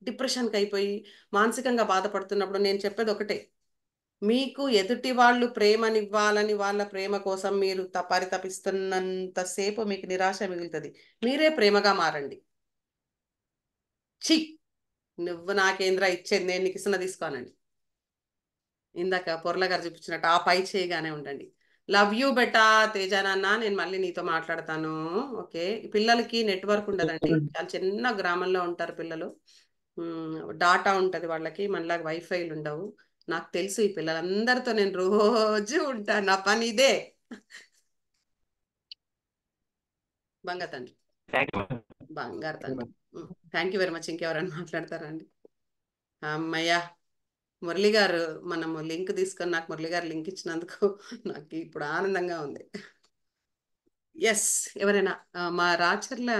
డిప్రెషన్కి అయిపోయి మానసికంగా బాధపడుతున్నప్పుడు నేను చెప్పేది ఒకటే, మీకు ఎదుటి వాళ్ళు ప్రేమనివ్వాలని వాళ్ళ ప్రేమ కోసం మీరు పరితపిస్తున్నంతసేపు మీకు నిరాశ మిగులుతుంది. మీరే ప్రేమగా మారండి. ఛీ, నువ్వు నాకేంద్ర ఇచ్చేది, నేను నీకు ఇస్తున్న తీసుకోనండి. ఇందాక పొరల గారు చూపించినట్టు ఆ పై చేయగానే ఉండండి. లవ్ యూ బెటా తేజ నాన్న, నేను మళ్ళీ నీతో మాట్లాడతాను. ఓకే. పిల్లలకి నెట్వర్క్ ఉండదండి, చాలా చిన్న గ్రామంలో ఉంటారు పిల్లలు. డాటా ఉంటుంది వాళ్ళకి, మనలాగా వైఫైలు ఉండవు. నాకు తెలుసు, ఈ పిల్లలందరితో నేను రోజు ఉంటాను, నా పని ఇదే. బంగారు తండ్రి, బంగారు తండ్రి. Thank you very much. ఇంకెవరైనా మాట్లాడతారండి? అమ్మయ్యా, మురళి గారు మనము లింక్ తీసుకొని నాకు మురళి గారు లింక్ ఇచ్చినందుకు నాకు ఇప్పుడు ఆనందంగా ఉంది. ఎస్, ఎవరైనా మా రాచర్ల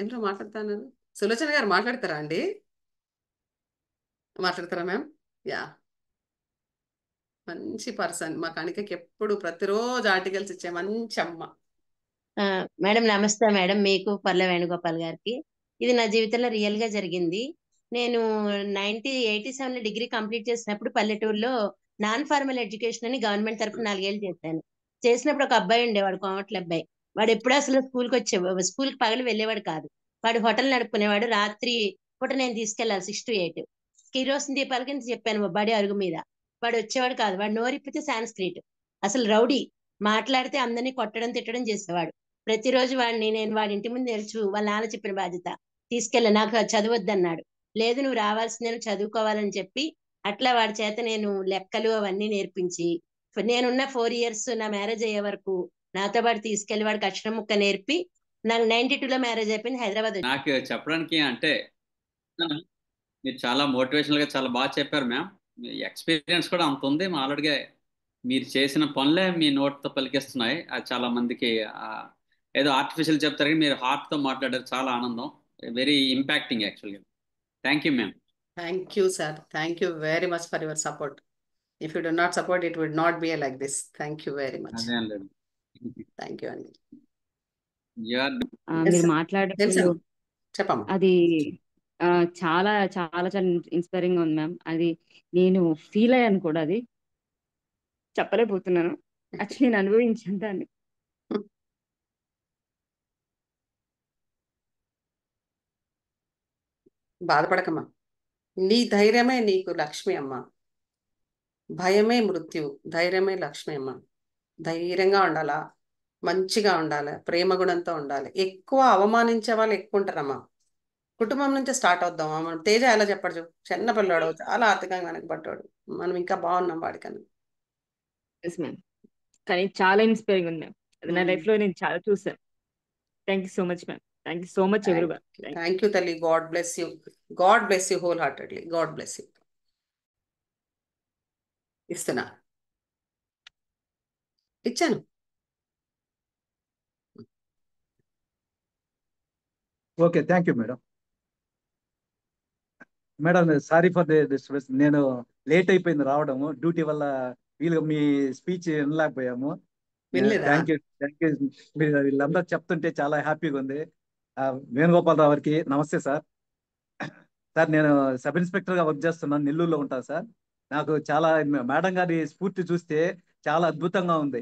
ఎవరో మాట్లాడుతున్నారు. సులోచన గారు మాట్లాడతారా అండి? మాట్లాడతారా మ్యామ్? యా, మంచి పర్సన్. మా కణికకి ఎప్పుడు ప్రతిరోజు ఆర్టికల్స్ ఇచ్చే మంచి అమ్మ. మేడం నమస్తే మేడం, మీకు పర్ల వేణుగోపాల్ గారికి. ఇది నా జీవితంలో రియల్ గా జరిగింది. నేను 1987లో డిగ్రీ కంప్లీట్ చేసినప్పుడు పల్లెటూరులో నాన్ ఫార్మల్ ఎడ్యుకేషన్ అని గవర్నమెంట్ తరఫున 4 ఏళ్ళు చేశాను. చేసినప్పుడు ఒక అబ్బాయి ఉండేవాడు, కోమట్ల అబ్బాయి. వాడు ఎప్పుడు అసలు స్కూల్కి పగలు వెళ్ళేవాడు కాదు. వాడు హోటల్ నడుపుకునేవాడు. రాత్రి పూట నేను తీసుకెళ్ళాలి 6 to 8. కిరోసిన్ దీపాల కింద చెప్పాను బడి అరుగు మీద. వాడు వచ్చేవాడు కాదు. వాడు నోరిప్పితే సాంస్క్రిట్, అసలు రౌడీ. మాట్లాడితే అందరినీ కొట్టడం తిట్టడం చేసేవాడు. ప్రతిరోజు నేను వాడి ఇంటి ముందు నిల్చు, వాళ్ళ నాన్న చెప్పిన బాధ్యత, తీసుకెళ్ళి నాకు చదవద్దన్నాడు. లేదు నువ్వు రావాల్సిందే, నువ్వు చదువుకోవాలని చెప్పి అట్లా వాడి చేత నేను లెక్కలు అవన్నీ నేర్పించి, నేనున్న 4 years నా మ్యారేజ్ అయ్యే వరకు నాతో పాటు తీసుకెళ్లి వాడికి అక్షరం ముక్క నేర్పి నాకు 92లో మ్యారేజ్ అయిపోయింది. హైదరాబాద్ నాకు చెప్పడానికి అంటే మీరు చాలా మోటివేషనల్ గా చాలా బాగా చెప్పారు మ్యామ్. మీ ఎక్స్పీరియన్స్ కూడా అంత ఉంది. ఆల్రెడీగా మీరు చేసిన పనులే మీ నోట్తో పలికిస్తున్నాయి. అది చాలా మందికి ఏదో ఆర్టిఫిషియల్ చెప్తారు కానీ మీరు హార్ట్తో మాట్లాడారు. చాలా ఆనందం, వెరీ ఇంపాక్టింగ్ యాక్చువల్గా. Thank you ma'am. Thank you sir, thank you very much for your support. If you do not support it would not be like this. Thank you very much. అదేం లేదు. థ్యాంక్ యూ అండి. మీరు మాట్లాడేటప్పుడు చెప్పమ్మా. అది చాలా చాలా చాలా ఇన్స్పైరింగ్ గా ఉంది మ్యామ్. అది నేను ఫీల్ అయ్యాను కూడా, అది చెప్పలేకపోతున్నాను. యాక్చువల్లీ నేను అనుభవించాను దాన్ని. బాధపడకమ్మా, నీ ధైర్యమే నీకు లక్ష్మి అమ్మ. భయమే మృత్యు, ధైర్యమే లక్ష్మి అమ్మ. ధైర్యంగా ఉండాలా, మంచిగా ఉండాలి, ప్రేమ గుణంతో ఉండాలి. ఎక్కువ అవమానించే వాళ్ళు ఎక్కువ ఉంటారమ్మా. కుటుంబం నుంచే స్టార్ట్ అవుద్దాం. మనం తేజ ఎలా చెప్పాడు, చిన్న పిల్లాడు, చాలా ఆర్థికంగా వెనకబడ్డాడు. మనం ఇంకా బాగున్నాం వాడికన్నా. కానీ చాలా ఇన్స్పైరింగ్ ఉంది మ్యామ్. అది నా లైఫ్ లో నేను చాలా చూసాను. Thank you so much ma'am. Thank you so much everyone. Thank you తల్లి. God bless you. God bless you wholeheartedly. God bless you. ఇస్తున్నా, ఇచ్చాను. Okay, thank you madam. Madam sorry for the disturbance, నేను లేట్ అయిపోయింది రావడము డ్యూటీ వల్ల. వీళ్ళు మీ స్పీచ్ వినలేకపోయాము. వినలేదా? Thank you. మీరు వీళ్ళందరూ చెప్తుంటే చాలా హ్యాపీగా ఉంది. వేణుగోపాలరావు గారికి నమస్తే సార్. సార్ నేను సబ్ ఇన్స్పెక్టర్ గా వర్క్ చేస్తున్నాను, నెల్లూరులో ఉంటాను సార్. నాకు చాలా మేడం గారి స్ఫూర్తి చూస్తే చాలా అద్భుతంగా ఉంది.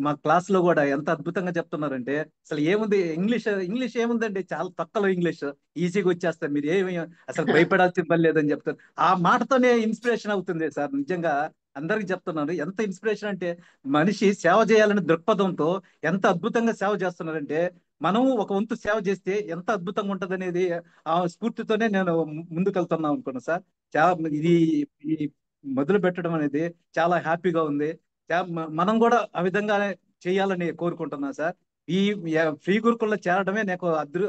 మా క్లాస్ లో కూడా ఎంత అద్భుతంగా చెప్తున్నారంటే, అసలు ఏముంది ఇంగ్లీష్ ఏముందండి, చాలా తక్కువ ఇంగ్లీష్ ఈజీగా వచ్చేస్తారు, మీరు ఏమి అసలు భయపడాల్సిన పని లేదని చెప్తారు. ఆ మాటతోనే ఇన్స్పిరేషన్ అవుతుంది సార్. నిజంగా అందరికి చెప్తున్నాను, ఎంత ఇన్స్పిరేషన్ అంటే మనిషి సేవ చేయాలనే దృక్పథంతో ఎంత అద్భుతంగా సేవ చేస్తున్నారంటే, మనం ఒక వంతు సేవ చేస్తే ఎంత అద్భుతంగా ఉంటది అనేది ఆ స్ఫూర్తితోనే నేను ముందుకెళ్తున్నాను అనుకున్నాను సార్. చాలా ఇది ఈ మొదలు పెట్టడం అనేది చాలా హ్యాపీగా ఉంది. మనం కూడా ఆ విధంగానే చేయాలని కోరుకుంటున్నాను సార్. ఈ ఫ్రీ గురుకుల్లో చేరడమే నాకు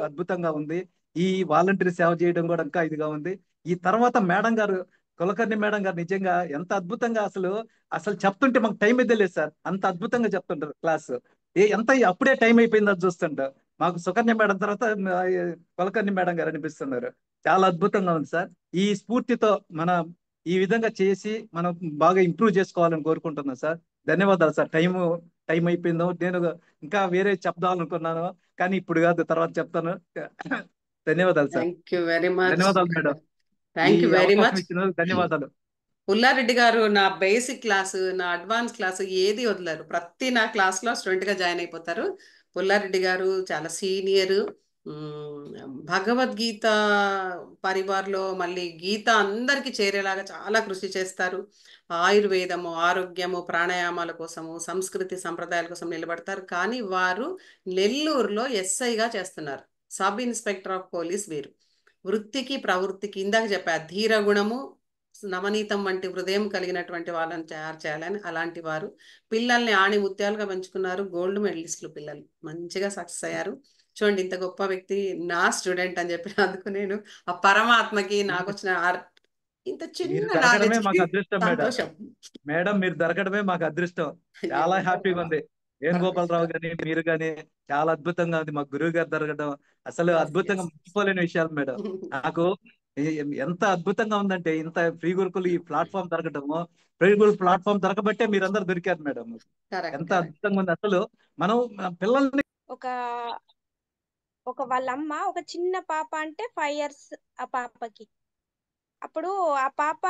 అద్భుతంగా ఉంది. ఈ వాలంటీర్ సేవ చేయడం కూడా ఇంకా ఇదిగా ఉంది. ఈ తర్వాత మేడం గారు, కులకర్ణి మేడం గారు నిజంగా ఎంత అద్భుతంగా అసలు చెప్తుంటే మాకు టైం అయితే లేదు సార్, అంత అద్భుతంగా చెప్తుంటారు క్లాస్. ఎంత అప్పుడే టైం అయిపోయిందో చూస్తుంటా. మాకు సుకన్య మేడం తర్వాత కులకర్ణి మేడం గారు అనిపిస్తున్నారు. చాలా అద్భుతంగా ఉంది సార్. ఈ స్ఫూర్తితో మన ఈ విధంగా చేసి మనం బాగా ఇంప్రూవ్ చేసుకోవాలని కోరుకుంటున్నాం సార్. ధన్యవాదాలు సార్. టైం అయిపోయిందో, నేను ఇంకా వేరే చెప్దామనుకున్నాను కానీ ఇప్పుడు కాదు, తర్వాత చెప్తాను. ధన్యవాదాలు sir. Thank you very much. ధన్యవాదాలు మేడం. ఈ థ్యాంక్ యూ వెరీ అవకాశం మచ్. ఇచ్చినందుకు ధన్యవాదాలు. పుల్లారెడ్డి గారు నా బేసిక్ క్లాసు, నా అడ్వాన్స్ క్లాసు ఏది వదలరు. ప్రతి నా క్లాస్లో స్టూడెంట్గా జాయిన్ అయిపోతారు. పుల్లారెడ్డి గారు చాలా సీనియర్. భగవద్గీత పరివార్లో మళ్ళీ గీత అందరికీ చేరేలాగా చాలా కృషి చేస్తారు. ఆయుర్వేదము, ఆరోగ్యము, ప్రాణాయామాల కోసము, సంస్కృతి సంప్రదాయాల కోసం నిలబడతారు. కానీ వారు నెల్లూరులో ఎస్ఐగా చేస్తున్నారు, సబ్ ఇన్స్పెక్టర్ ఆఫ్ పోలీస్. వీరు వృత్తికి ప్రవృత్తికి ఇందాక చెప్పా, ధీర గుణము, నవనీతం వంటి హృదయం కలిగినటువంటి వాళ్ళని తయారు చేయాలని. అలాంటి వారు పిల్లల్ని ఆణి ముత్యాలుగా పెంచుకున్నారు. గోల్డ్ మెడలిస్టులు పిల్లలు మంచిగా సక్సెస్ అయ్యారు. చూడండి, ఇంత గొప్ప వ్యక్తి నా స్టూడెంట్ అని చెప్పినందుకు నేను ఆ పరమాత్మకి నాకు వచ్చిన ఇంత మీరు చిన్న దొరకడమే నాలెడ్జ్ మాకు అదృష్టం మేడం. సంతోషం. మేడం మీరు దొరకడమే మాకు అదృష్టం. చాలా అయ్యో, హ్యాపీగా ఉంది. వేణుగోపాలరావు గాని మీరు గాని చాలా అద్భుతంగా ఉంది. మాకు గురువు గారు దొరకడం అసలు అద్భుతంగా మర్చిపోలేని విషయాలు మేడం. నాకు ఎంత అద్భుతంగా ఉందంటే, ఇంత ఫ్రీ గురుకులు ఈ ప్లాట్ఫామ్ దొరకటము, ఫ్రీ గురుకులు ప్లాట్ఫామ్ దొరకబట్టే మీరందరూ దొరికారు మేడం. ఎంత అద్భుతంగా ఉంది అసలు. మనం పిల్లల్ని ఒక వాళ్ళ అమ్మ, ఒక చిన్న పాప అంటే 5 years ఆ పాపకి. అప్పుడు ఆ పాప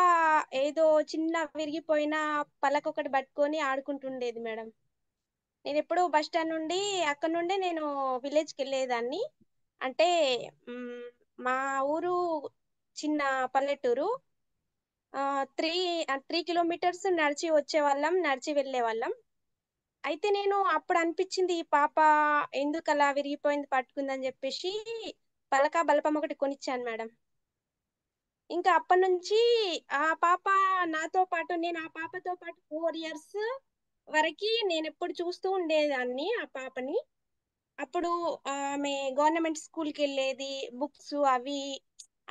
ఏదో చిన్న విరిగిపోయిన పలక ఒకటి పట్టుకొని ఆడుకుంటుండేది మేడం. నేను ఎప్పుడు బస్ స్టాండ్ నుండి అక్కడ నుండి నేను విలేజ్కి వెళ్ళేదాన్ని. అంటే మా ఊరు చిన్న పల్లెటూరు. 3 kilometers నడిచి వచ్చేవాళ్ళం, నడిచి వెళ్ళే వాళ్ళం. అయితే నేను అప్పుడు అనిపించింది, ఈ పాప ఎందుకు అలా విరిగిపోయింది పట్టుకుందని చెప్పేసి పలక బలపం ఒకటి కొనిచ్చాను మేడం. ఇంకా అప్పటి నుంచి ఆ పాప నాతో పాటు, నేను ఆ పాపతో పాటు 4 years వరకు నేను ఎప్పుడు చూస్తూ ఉండేదాన్ని ఆ పాపని. అప్పుడు ఆమె గవర్నమెంట్ స్కూల్కి వెళ్ళేది, బుక్స్ అవి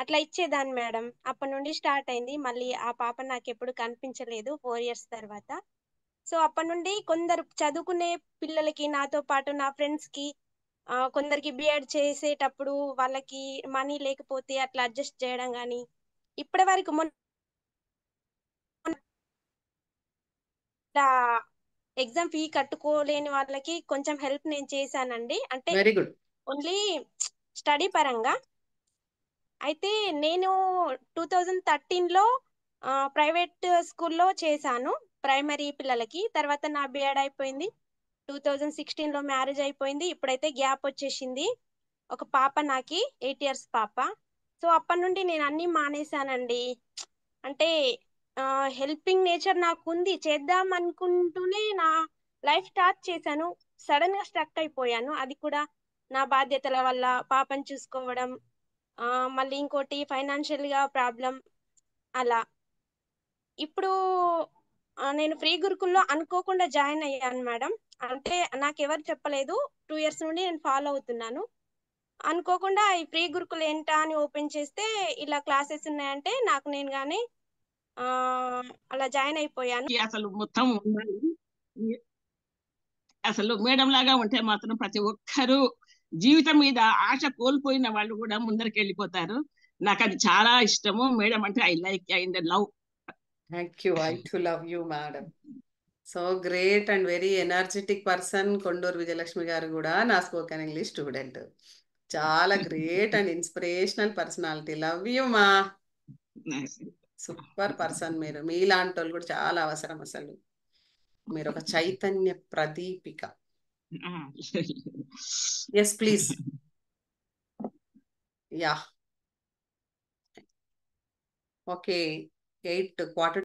అట్లా ఇచ్చేదాన్ని మేడం. అప్పటి నుండి స్టార్ట్ అయింది. మళ్ళీ ఆ పాప నాకు ఎప్పుడు కనిపించలేదు 4 years తర్వాత. సో అప్పటి నుండి కొందరు చదువుకునే పిల్లలకి, నాతో పాటు నా ఫ్రెండ్స్కి, కొందరికి బిఎడ్ చేసేటప్పుడు వాళ్ళకి మనీ లేకపోతే అట్లా అడ్జస్ట్ చేయడం కానీ, ఇప్పటి వరకు ఎగ్జామ్ ఫీ కట్టుకోలేని వాళ్ళకి కొంచెం హెల్ప్ నేను చేశానండి. అంటే వెరీ గుడ్. ఓన్లీ స్టడీ పరంగా. అయితే నేను 2013లో ప్రైవేట్ స్కూల్లో చేశాను ప్రైమరీ పిల్లలకి. తర్వాత నా బిఎడ్ అయిపోయింది. 2016లో మ్యారేజ్ అయిపోయింది. ఇప్పుడైతే గ్యాప్ వచ్చేసింది. ఒక పాప నాకి 8 years పాప. సో అప్పటి నుండి నేను అన్ని మానేశానండి. అంటే హెల్పింగ్ నేచర్ నాకు ఉంది, చేద్దాం అనుకుంటూనే నా లైఫ్ స్టార్ట్ చేశాను. సడన్ గా స్ట్రక్ అయిపోయాను. అది కూడా నా బాధ్యతల వల్ల, పాపను చూసుకోవడం, మళ్ళీ ఇంకోటి ఫైనాన్షియల్ గా ప్రాబ్లం అలా. ఇప్పుడు నేను ఫ్రీ గురుకుల్లో అనుకోకుండా జాయిన్ అయ్యాను మేడం. అంటే నాకు ఎవరు చెప్పలేదు, 2 years నుండి నేను ఫాలో అవుతున్నాను. అనుకోకుండా ఈ ఫ్రీ గురుకులు ఏంటా అని ఓపెన్ చేస్తే ఇలా క్లాసెస్ ఉన్నాయంటే నాకు నేను గానీ అలా జాయిన్ అయిపోయాను. అసలు మొత్తం అసలు మేడం లాగా ఉంటే మాత్రం ప్రతి ఒక్కరూ జీవితం మీద ఆశ కోల్పోయిన వాళ్ళు కూడా ముందరికి వెళ్ళిపోతారు. నాకు అది చాలా ఇష్టము. మేడం అంటే I like and love. Thank you. I too love you madam. So great and very energetic person. Konduru Vijayalakshmi garu కూడా నా స్పోకెన్ ఇంగ్లీష్ స్టూడెంట్. చాలా great and inspirational personality. Love you మా. సూపర్ పర్సన్ మీరు. మీలాంటి వాళ్ళు కూడా చాలా అవసరం. అసలు మీరు ఒక చైతన్య ప్రదీపిక. Yes please. Yeah okay. 8 quarter